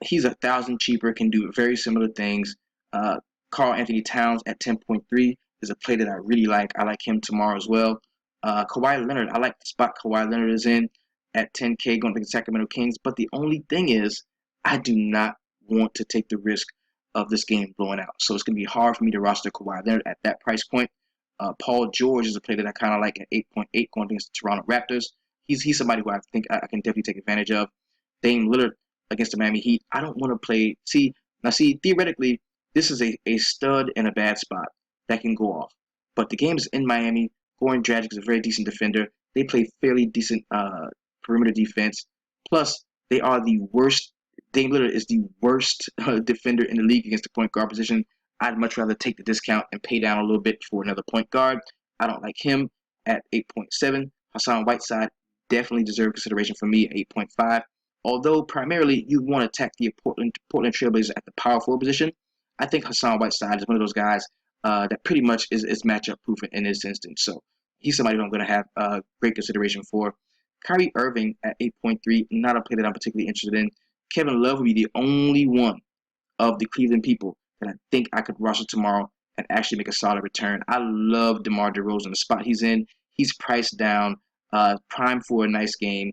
He's 1,000 cheaper, can do very similar things. Karl Anthony Towns at 10.3 is a play that I really like. I like him tomorrow as well. Kawhi Leonard, I like the spot Kawhi Leonard is in at 10K going to the Sacramento Kings. But the only thing is, I do not want to take the risk of this game blowing out. So it's going to be hard for me to roster Kawhi Leonard at that price point. Paul George is a player that I kind of like at 8.8 going against the Toronto Raptors. He's somebody who I think I can definitely take advantage of. Dame Lillard against the Miami Heat. I don't want to play. See, theoretically, this is a stud in a bad spot that can go off. But the game is in Miami. Goran Dragic is a very decent defender. They play fairly decent perimeter defense. Plus, they are the worst. Dame Lillard is the worst defender in the league against the point guard position. I'd much rather take the discount and pay down a little bit for another point guard. I don't like him at 8.7. Hassan Whiteside definitely deserves consideration for me at 8.5. Although primarily you want to attack the Portland Trailblazers at the power forward position, I think Hassan Whiteside is one of those guys that pretty much is matchup proof in this instance. So he's somebody who I'm going to have great consideration for. Kyrie Irving at 8.3, not a player that I'm particularly interested in. Kevin Love will be the only one of the Cleveland people that I think I could roster tomorrow and actually make a solid return. I love DeMar DeRozan, the spot he's in. He's priced down, primed for a nice game.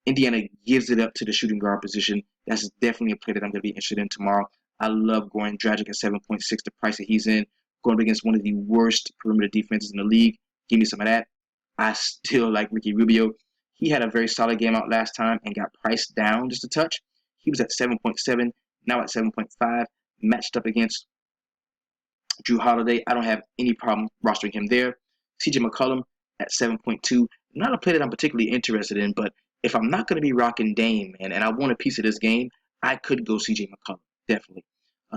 Indiana gives it up to the shooting guard position. That's definitely a play that I'm going to be interested in tomorrow. I love Goran Dragic at 7.6, the price that he's in, going against one of the worst perimeter defenses in the league. Give me some of that. I still like Ricky Rubio. He had a very solid game out last time and got priced down just a touch. He was at 7.7, now at 7.5, matched up against Drew Holiday. I don't have any problem rostering him there. CJ McCollum at 7.2. Not a play that I'm particularly interested in, but if I'm not going to be rocking Dame, man, and I want a piece of this game, I could go CJ McCollum, definitely.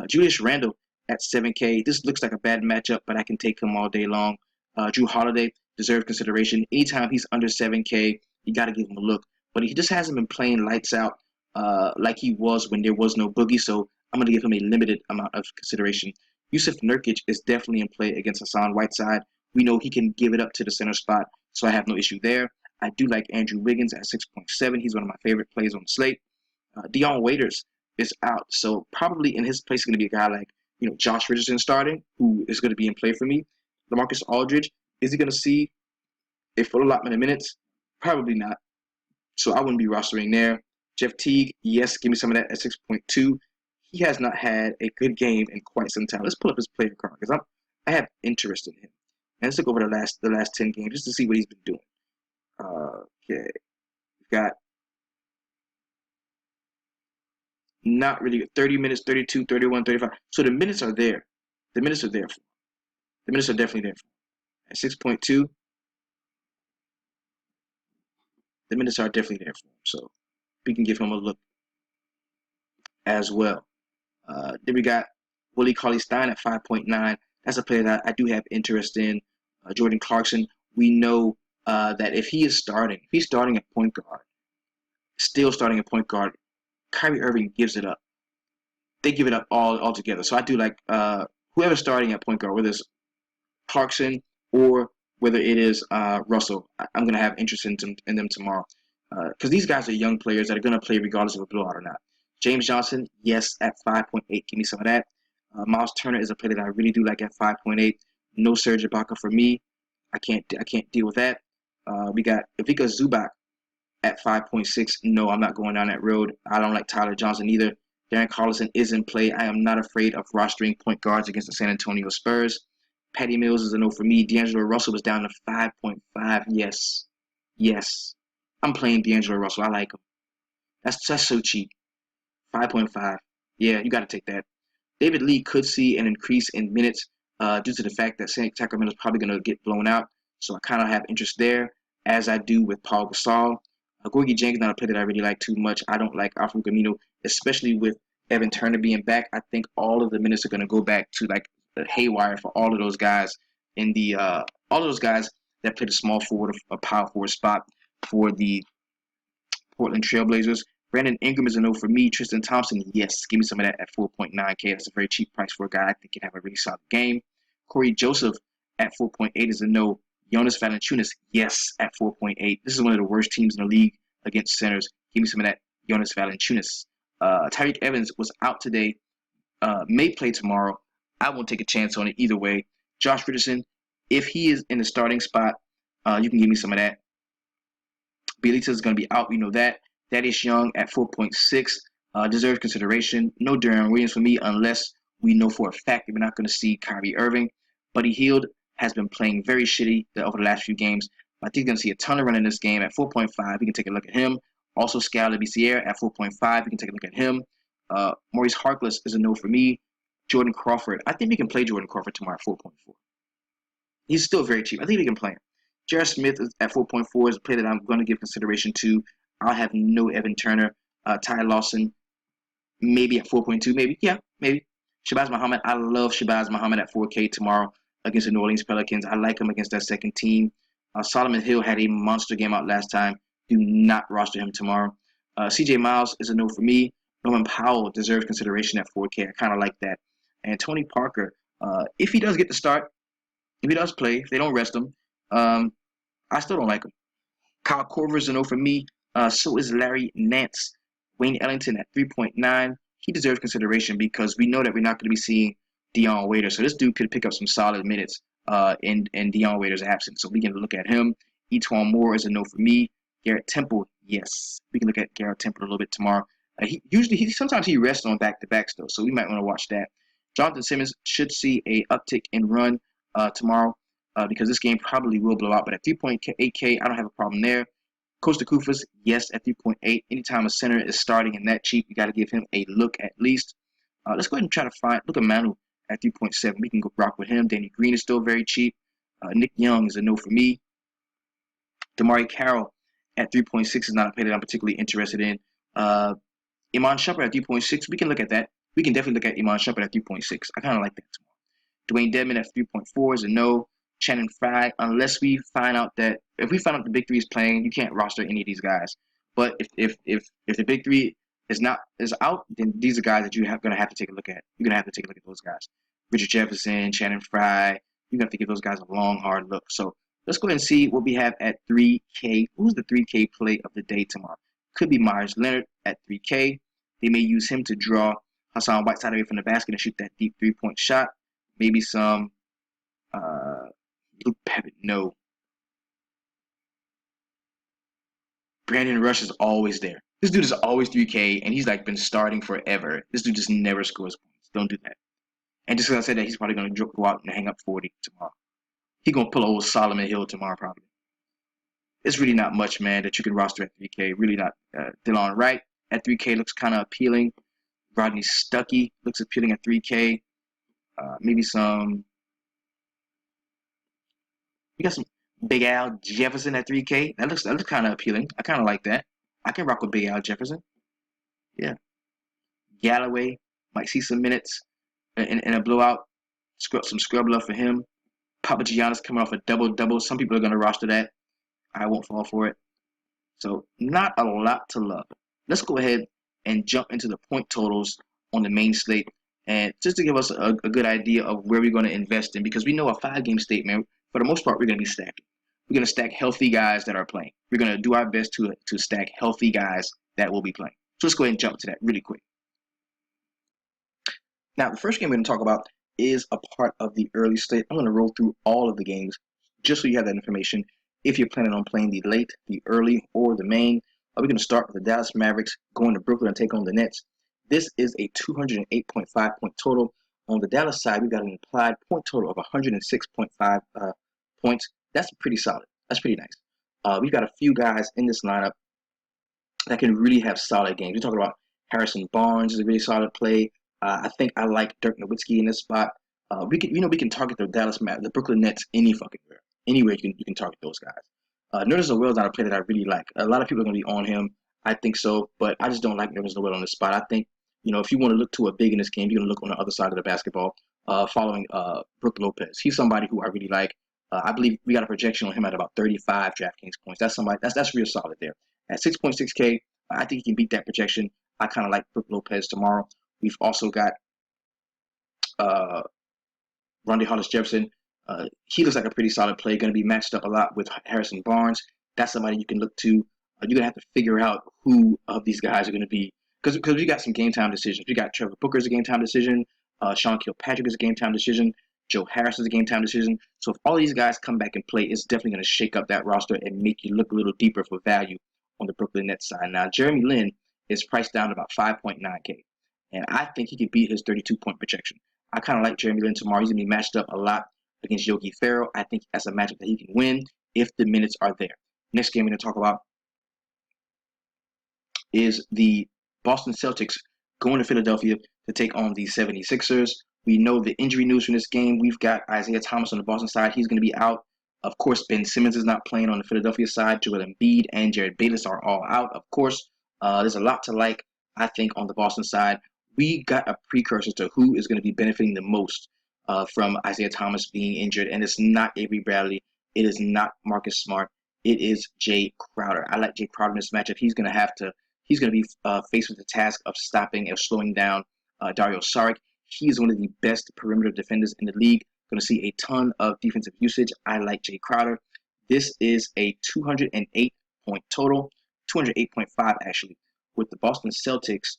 Julius Randle at 7K. This looks like a bad matchup, but I can take him all day long. Drew Holiday deserves consideration. Anytime he's under 7K, you got to give him a look. But he just hasn't been playing lights out like he was when there was no Boogie, so I'm going to give him a limited amount of consideration. Yusuf Nurkic is definitely in play against Hassan Whiteside. We know he can give it up to the center spot, so I have no issue there. I do like Andrew Wiggins at 6.7. He's one of my favorite plays on the slate. Dion Waiters is out, so probably in his place is going to be a guy like Josh Richardson starting, who is going to be in play for me. LaMarcus Aldridge, is he going to see a full allotment of minutes? Probably not. So I wouldn't be rostering there. Jeff Teague, yes, give me some of that at 6.2. He has not had a good game in quite some time. Let's pull up his player card because I have interest in him. And let's look over the last 10 games just to see what he's been doing. Okay, we've got not really 30 minutes, 32, 31, 35. So the minutes are there. The minutes are there for him. The minutes are definitely there for him. At 6.2, the minutes are definitely there for him. So we can give him a look as well. Then we got Willie Cauley-Stein at 5.9. That's a player that I do have interest in. Jordan Clarkson, we know that if he's starting at point guard, still starting at point guard, Kyrie Irving gives it up. They give it up all together. So I do like whoever's starting at point guard, whether it's Clarkson or whether it is Russell. I'm going to have interest in them tomorrow. Because these guys are young players that are going to play regardless of a blowout or not. James Johnson, yes, at 5.8. Give me some of that. Miles Turner is a player that I really do like at 5.8. No Serge Ibaka for me. I can't deal with that. We got Ivica Zubac at 5.6. No, I'm not going down that road. I don't like Tyler Johnson either. Darren Collison is in play. I am not afraid of rostering point guards against the San Antonio Spurs. Patty Mills is a no for me. D'Angelo Russell was down to 5.5. Yes. I'm playing D'Angelo Russell. I like him. That's so cheap. 5.5. Yeah, you got to take that. David Lee could see an increase in minutes due to the fact that Sacramento is probably going to get blown out. So I kind of have interest there, as I do with Paul Gasol. Gorgie Jenkins, not a player that I really like too much. I don't like Alfred Camino, especially with Evan Turner being back. I think all of the minutes are going to go back to like the haywire for all of those guys in the all of those guys that play the small forward or power forward spot for the Portland Trailblazers. Brandon Ingram is a no for me. Tristan Thompson, yes, give me some of that at 4.9K. That's a very cheap price for a guy I think can have a really solid game. Corey Joseph at 4.8 is a no. Jonas Valanciunas, yes, at 4.8. This is one of the worst teams in the league against centers. Give me some of that Jonas Valanciunas. Tyreek Evans was out today. May play tomorrow. I won't take a chance on it either way. Josh Richardson, if he is in the starting spot, you can give me some of that. Bielitsa is going to be out. We know that. Thaddeus Young at 4.6 deserves consideration. No Deron Williams for me unless we know for a fact that we're not going to see Kyrie Irving. Buddy Hield has been playing very shitty over the last few games. I think he's going to see a ton of run in this game at 4.5. We can take a look at him. Also, Scal Labissiere at 4.5. We can take a look at him. Maurice Harkless is a no for me. Jordan Crawford. I think we can play Jordan Crawford tomorrow at 4.4. He's still very cheap. I think we can play him. Jared Smith is at 4.4 is a player that I'm going to give consideration to. I'll have no Evan Turner. Ty Lawson, maybe at 4.2, maybe. Yeah, maybe. Shabazz Muhammad, I love Shabazz Muhammad at 4K tomorrow against the New Orleans Pelicans. I like him against that second team. Solomon Hill had a monster game out last time. Do not roster him tomorrow. CJ Miles is a no for me. Norman Powell deserves consideration at 4K. I kind of like that. And Tony Parker, if he does get the start, if he does play, if they don't rest him, I still don't like him. Kyle Korver is a no for me. So is Larry Nance. Wayne Ellington at 3.9. He deserves consideration because we know that we're not going to be seeing Dion Waiters. So this dude could pick up some solid minutes in Dion Waiters' absence. So we can look at him. Etwan Moore is a no for me. Garrett Temple, yes. We can look at Garrett Temple a little bit tomorrow. Sometimes he rests on back-to-backs though, so we might want to watch that. Jonathan Simmons should see a uptick in run tomorrow because this game probably will blow out. But at 3.8K, I don't have a problem there. Costa Kufas, yes, at 3.8. Anytime a center is starting and that cheap, you got to give him a look at least. Let's go ahead and try to look at Manu at 3.7. We can go rock with him. Danny Green is still very cheap. Nick Young is a no for me. Damari Carroll at 3.6 is not a play that I'm particularly interested in. Iman Shumpert at 3.6, we can look at that. We can definitely look at Iman Shumpert at 3.6. I kind of like that tomorrow. Dwayne Dedmon at 3.4 is a no. Shannon Fry, unless we find out that if we find out the big three is playing, you can't roster any of these guys. But if the big three is out, then these are guys that you're going to have to take a look at. You're going to have to take a look at those guys. Richard Jefferson, Shannon Fry, you're going to have to give those guys a long, hard look. So let's go ahead and see what we have at 3K. Who's the 3K play of the day tomorrow? Could be Myers Leonard at 3K. They may use him to draw Hassan Whiteside away from the basket and shoot that deep three-point shot. Maybe some Luke Babbitt, no. Brandon Rush is always there. This dude is always 3K, and he's like been starting forever. This dude just never scores points. Don't do that. And just because I said that, he's probably going to go out and hang up 40 tomorrow. He's going to pull old Solomon Hill tomorrow probably. It's really not much, man, that you can roster at 3K. Really not. Delon Wright at 3K looks kind of appealing. Rodney Stuckey looks appealing at 3K. Maybe some... We got some Big Al Jefferson at 3K. That looks kind of appealing. I kind of like that. I can rock with Big Al Jefferson. Yeah. Galloway might see some minutes in a blowout. Some scrub love for him. Papagiannis coming off a double-double. Some people are going to roster that. I won't fall for it. So not a lot to love. Let's go ahead and jump into the point totals on the main slate. And just to give us a good idea of where we're going to invest in, because we know a 5-game slate, man, for the most part, we're going to be stacking. We're going to stack healthy guys that are playing. We're going to do our best to stack healthy guys that will be playing. So let's go ahead and jump to that really quick. Now, the first game we're going to talk about is a part of the early slate. I'm going to roll through all of the games just so you have that information if you're planning on playing the late, the early, or the main. We're going to start with the Dallas Mavericks going to Brooklyn and take on the Nets. This is a 208.5 point total. On the Dallas side, we've got an implied point total of 106.5 points. That's pretty solid. That's pretty nice. We've got a few guys in this lineup that can really have solid games. We're talking about Harrison Barnes is a really solid play. I think I like Dirk Nowitzki in this spot. we can target the Brooklyn Nets any fucking where, anywhere you can target those guys. Nerlens Noel is not a player that I really like. A lot of people are going to be on him. I think so, but I just don't like Nerlens Noel on the spot. I think if you want to look to a big in this game, you're going to look on the other side of the basketball, following Brook Lopez. He's somebody who I really like. I believe we got a projection on him at about 35 DraftKings points. That's real solid there. At 6.6K, I think he can beat that projection. I kind of like Brook Lopez tomorrow. We've also got Rondae Hollis-Jefferson. He looks like a pretty solid play. Going to be matched up a lot with Harrison Barnes. That's somebody you can look to. You're going to have to figure out who of these guys are going to be. Because we got some game time decisions. We got Trevor Booker as a game time decision. Sean Kilpatrick is a game time decision. Joe Harris is a game time decision. So if all these guys come back and play, it's definitely going to shake up that roster and make you look a little deeper for value on the Brooklyn Nets side. Now, Jeremy Lin is priced down to about 5.9K. And I think he could beat his 32-point projection. I kind of like Jeremy Lin tomorrow. He's going to be matched up a lot against Yogi Ferrell. I think that's a matchup that he can win if the minutes are there. Next game we're going to talk about is the Boston Celtics going to Philadelphia to take on the 76ers. We know the injury news from this game. We've got Isaiah Thomas on the Boston side. He's going to be out. Of course, Ben Simmons is not playing on the Philadelphia side. Joel Embiid and Jared Bayless are all out. Of course, there's a lot to like, I think, on the Boston side. We got a precursor to who is going to be benefiting the most from Isaiah Thomas being injured. And it's not Avery Bradley. It is not Marcus Smart. It is Jay Crowder. I like Jay Crowder in this matchup. He's going to be faced with the task of stopping or slowing down Dario Saric. He is one of the best perimeter defenders in the league. Going to see a ton of defensive usage. I like Jay Crowder. This is a 208-point total, 208.5 actually, with the Boston Celtics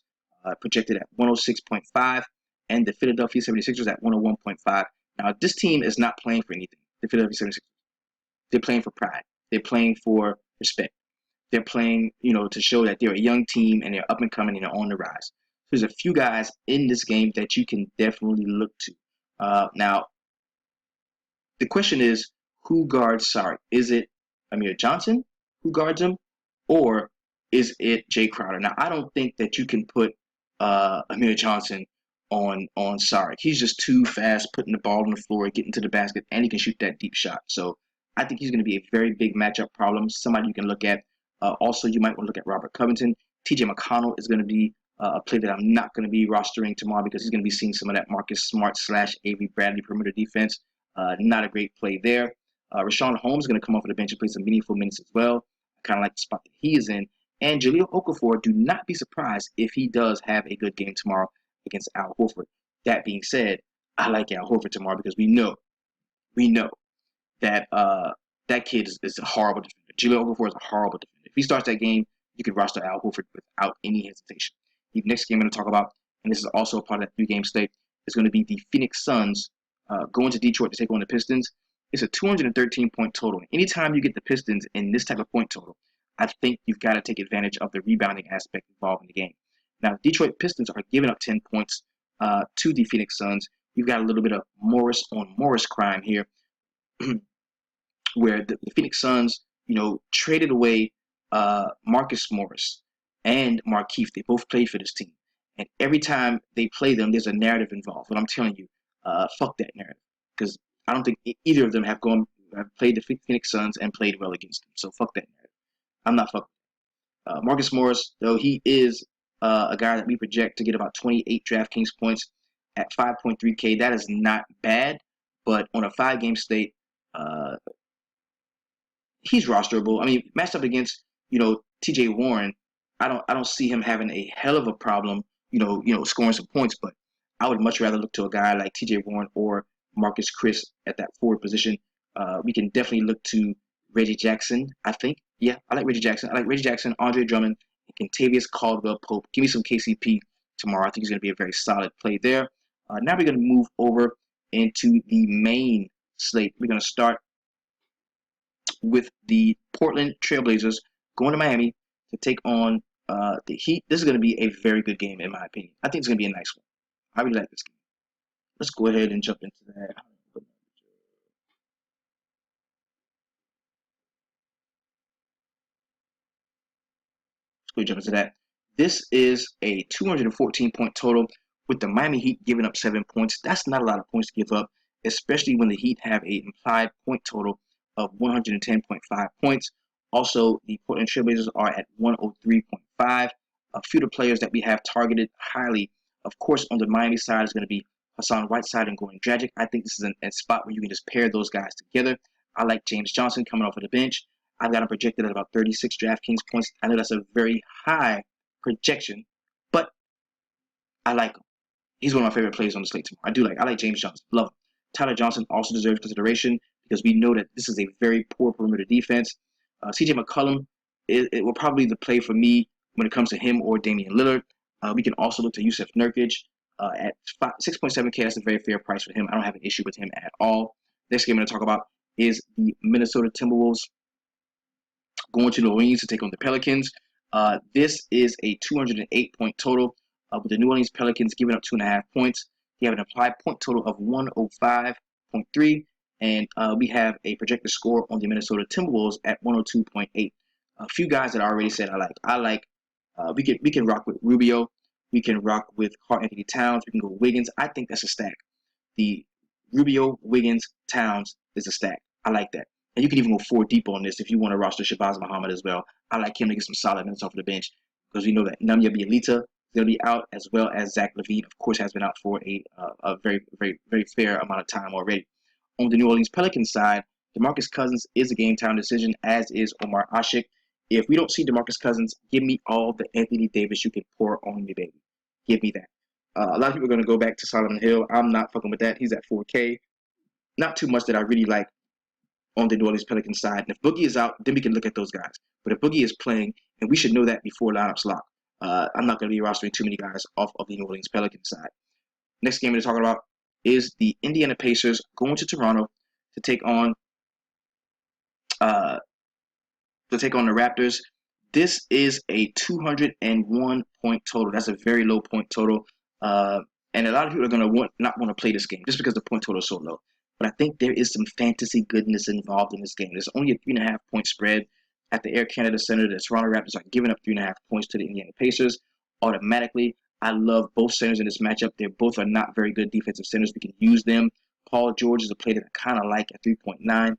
projected at 106.5 and the Philadelphia 76ers at 101.5. Now, this team is not playing for anything, the Philadelphia 76ers. They're playing for pride. They're playing for respect. They're playing, to show that they're a young team and they're up and coming and they're on the rise. There's a few guys in this game that you can definitely look to. Now, the question is, who guards Saric? Is it Amir Johnson who guards him, or is it Jay Crowder? Now, I don't think that you can put Amir Johnson on Saric. He's just too fast, putting the ball on the floor, getting to the basket, and he can shoot that deep shot. So I think he's going to be a very big matchup problem, somebody you can look at. Also, you might want to look at Robert Covington. TJ McConnell is going to be a play that I'm not going to be rostering tomorrow because he's going to be seeing some of that Marcus Smart / Avery Bradley perimeter defense. Not a great play there. Rashawn Holmes is going to come off of the bench and play some meaningful minutes as well. I kind of like the spot that he is in. And Jahlil Okafor, do not be surprised if he does have a good game tomorrow against Al Horford. That being said, I like Al Horford tomorrow because we know that that kid is a horrible defender. Jahlil Okafor is a horrible defender. If he starts that game, you can roster Al Horford without any hesitation. The next game I'm going to talk about, and this is also a part of that 3-game slate, is going to be the Phoenix Suns going to Detroit to take on the Pistons. It's a 213-point total. Anytime you get the Pistons in this type of point total, I think you've got to take advantage of the rebounding aspect involved in the game. Now, Detroit Pistons are giving up 10 points to the Phoenix Suns. You've got a little bit of Morris on Morris crime here, where the Phoenix Suns, traded away Marcus Morris and Markieff. They both played for this team. And every time they play them, there's a narrative involved. But I'm telling you, fuck that narrative. Because I don't think either of them have played the Phoenix Suns and played well against them. So fuck that narrative. I'm not fucking. Marcus Morris, though, he is a guy that we project to get about 28 DraftKings points at 5.3K. That is not bad. But on a 5-game slate, he's rosterable. I mean, matched up against, T.J. Warren, I don't see him having a hell of a problem, scoring some points. But I would much rather look to a guy like T.J. Warren or Marcus Chris at that forward position. We can definitely look to Reggie Jackson, I think. Yeah, I like Reggie Jackson. I like Reggie Jackson, Andre Drummond, and Kentavious Caldwell-Pope. Give me some KCP tomorrow. I think he's going to be a very solid play there. Now we're going to move over into the main slate. We're going to start with the Portland Trailblazers going to Miami to take on the Heat. This is going to be a very good game, in my opinion. I think it's going to be a nice one. I really like this game. Let's go ahead and jump into that. Let's go jump into that. This is a 214-point total with the Miami Heat giving up 7 points, that's not a lot of points to give up, especially when the Heat have an implied point total of 110.5 points. Also, the Portland Trailblazers are at 103.5. A few of the players that we have targeted highly, of course, on the Miami side is going to be Hassan Whiteside and Goran Dragic. I think this is a spot where you can just pair those guys together. I like James Johnson coming off of the bench. I've got him projected at about 36 DraftKings points. I know that's a very high projection, but I like him. He's one of my favorite players on the slate tomorrow. I like James Johnson. Love him. Tyler Johnson also deserves consideration because we know that this is a very poor perimeter defense. CJ McCollum, it will probably be the play for me when it comes to him or Damian Lillard. We can also look to Yusuf Nurkic at 6.7K. That's a very fair price for him. I don't have an issue with him at all. Next game I'm going to talk about is the Minnesota Timberwolves going to New Orleans to take on the Pelicans. This is a 208-point total, with the New Orleans Pelicans giving up 2.5 points. They have an applied point total of 105.3, and we have a projected score on the Minnesota Timberwolves at 102.8. A few guys that I already said I like. We can rock with Rubio. We can rock with Karl-Anthony Towns. We can go with Wiggins. I think that's a stack. The Rubio, Wiggins, Towns is a stack. I like that. And you can even go 4 deep on this if you want to roster Shabazz Muhammad as well. I like him to get some solid minutes off the bench because we know that Namia Bjelica is going to be out, as well as Zach LaVine, of course, has been out for a very, very, very fair amount of time already. On the New Orleans Pelicans side, DeMarcus Cousins is a game-time decision, as is Omar Ashik. If we don't see DeMarcus Cousins, give me all the Anthony Davis you can pour on me, baby. Give me that. A lot of people are going to go back to Solomon Hill. I'm not fucking with that. He's at 4K. Not too much that I really like on the New Orleans Pelicans side. And if Boogie is out, then we can look at those guys. But if Boogie is playing, and we should know that before lineups lock, I'm not going to be rostering too many guys off of the New Orleans Pelicans side. Next game we're talking about is the Indiana Pacers going to Toronto to take on the Raptors. This is a 201-point total. That's a very low point total. And a lot of people are going to not want to play this game just because the point total is so low. But I think there is some fantasy goodness involved in this game. There's only a 3.5-point spread at the Air Canada Center. The Toronto Raptors are giving up 3.5 points to the Indiana Pacers automatically. I love both centers in this matchup. They both are not very good defensive centers. We can use them. Paul George is a player that I kind of like at 3.9.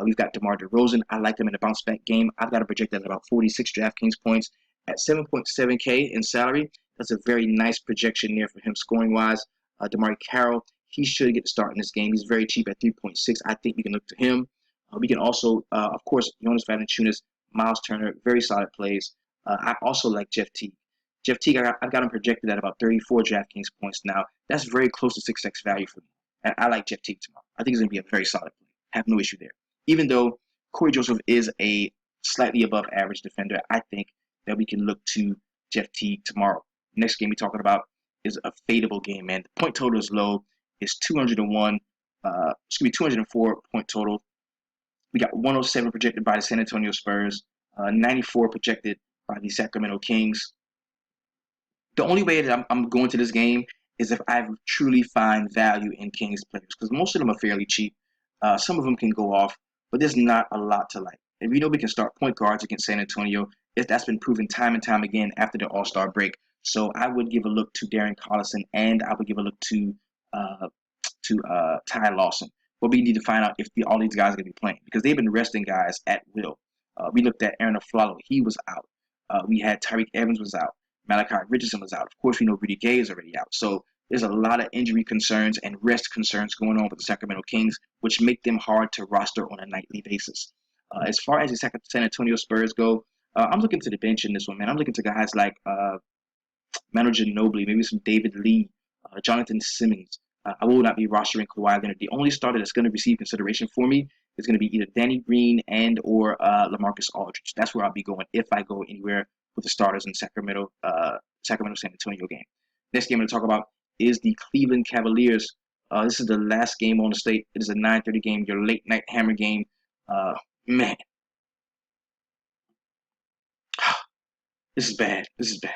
We've got DeMar DeRozan. I like him in a bounce-back game. I've got a projected at about 46 DraftKings points at 7.7K in salary. That's a very nice projection there for him scoring-wise. DeMar Carroll, he should get the start in this game. He's very cheap at 3.6. I think we can look to him. We can also, of course, Jonas Valanciunas, Miles Turner, very solid plays. I also like Jeff Teague. Jeff Teague, I've got him projected at about 34 DraftKings points now. That's very close to 6x value for me. And I like Jeff Teague tomorrow. I think he's going to be a very solid play. Have no issue there. Even though Corey Joseph is a slightly above average defender, I think that we can look to Jeff Teague tomorrow. Next game we're talking about is a fadeable game, man. The point total is low. It's 204 point total. We got 107 projected by the San Antonio Spurs, 94 projected by the Sacramento Kings. The only way that I'm going to this game is if I truly find value in Kings players, because most of them are fairly cheap. Some of them can go off, but there's not a lot to like. And we know we can start point guards against San Antonio. That's been proven time and time again after the All-Star break. So I would give a look to Darren Collison, and I would give a look to Ty Lawson. But we need to find out if all these guys are going to be playing, because they've been resting guys at will. We looked at Aaron Aflalo. He was out. We had Tyreek Evans was out. Malachi Richardson was out. Of course, we know Rudy Gay is already out. So there's a lot of injury concerns and rest concerns going on with the Sacramento Kings, which make them hard to roster on a nightly basis. As far as the San Antonio Spurs go, I'm looking to the bench in this one, man. I'm looking to guys like Manu Ginobili, maybe some David Lee, Jonathan Simmons. I will not be rostering Kawhi Leonard. The only starter that's going to receive consideration for me is going to be either Danny Green and or LaMarcus Aldridge. That's where I'll be going if I go anywhere with the starters in Sacramento San Antonio game. Next game I'm going to talk about is the Cleveland Cavaliers. This is the last game on the slate. It is a 9:30 game, your late night hammer game. Man, this is bad. This is bad.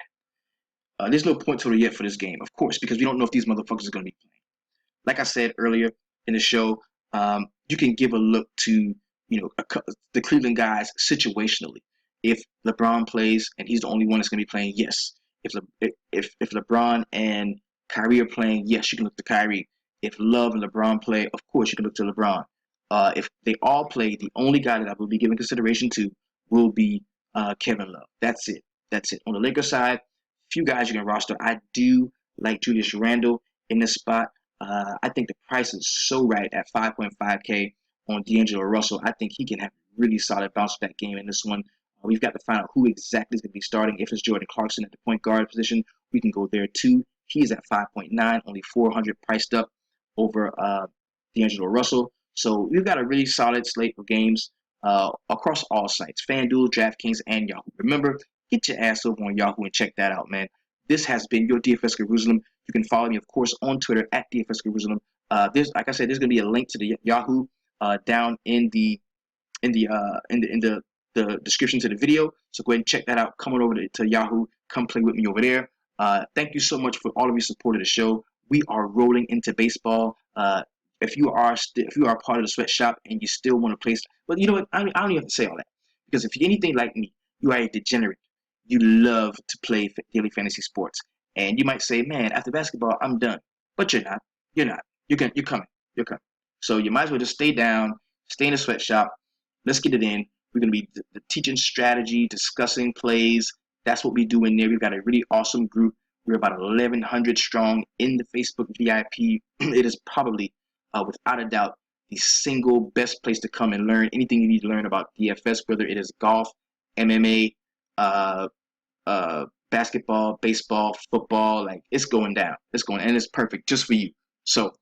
There's no point total yet for this game, of course, because we don't know if these motherfuckers are going to be playing. Like I said earlier in the show, you can give a look to the Cleveland guys situationally. If LeBron plays and he's the only one that's going to be playing, yes. If LeBron and Kyrie are playing, yes, you can look to Kyrie. If Love and LeBron play, of course you can look to LeBron. If they all play, the only guy that I will be giving consideration to will be Kevin Love. That's it. That's it. On the Lakers side, few guys you can roster. I do like Julius Randle in this spot. I think the price is so right at 5.5K on D'Angelo Russell. I think he can have a really solid bounce back game in this one. We've got to find out who exactly is going to be starting. If it's Jordan Clarkson at the point guard position, we can go there too. He's at 5.9, only 400 priced up over D'Angelo Russell. So we've got a really solid slate of games across all sites, FanDuel, DraftKings, and Yahoo. Remember, get your ass over on Yahoo and check that out, man. This has been your DFS Jerusalem. You can follow me, of course, on Twitter at DFS Jerusalem. Like I said, there's going to be a link to the Yahoo down in the description to the video. So go ahead and check that out. Come on over to Yahoo. Come play with me over there. Thank you so much for all of your support of the show. We are rolling into baseball. If you are a part of the sweatshop and you still want to play, but you know what? I don't even have to say all that, because if you're anything like me, you are a degenerate. You love to play daily fantasy sports, and you might say, "Man, after basketball, I'm done." But you're not. You're not. You're coming. You're coming. So you might as well just stay down, stay in the sweatshop. Let's get it in. We're going to be teaching strategy, discussing plays. That's what we do in there. We've got a really awesome group. We're about 1,100 strong in the Facebook VIP. It is probably, without a doubt, the single best place to come and learn anything you need to learn about DFS, whether it is golf, MMA, basketball, baseball, football. Like, it's going down. And it's perfect just for you. So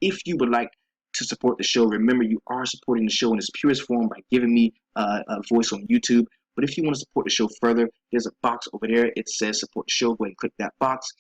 if you would like to support the show, remember, you are supporting the show in its purest form by giving me a voice on YouTube. But if you want to support the show further, there's a box over there. It says support the show. Go ahead and click that box.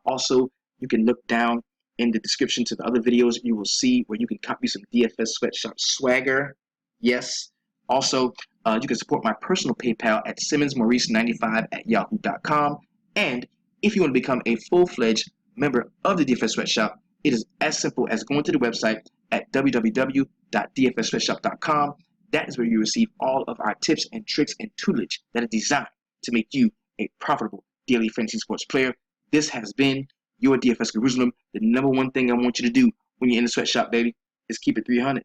Also, you can look down in the description to the other videos. You will see where you can copy some DFS sweatshop swagger. Yes. Also, you can support my personal PayPal at simmonsmaurice95@yahoo.com. And if you want to become a full-fledged member of the DFS Sweatshop, it is as simple as going to the website at www.dfssweatshop.com. That is where you receive all of our tips and tricks and tutelage that are designed to make you a profitable daily fantasy sports player. This has been your DFS Jerusalem. The number one thing I want you to do when you're in the sweatshop, baby, is keep it 300.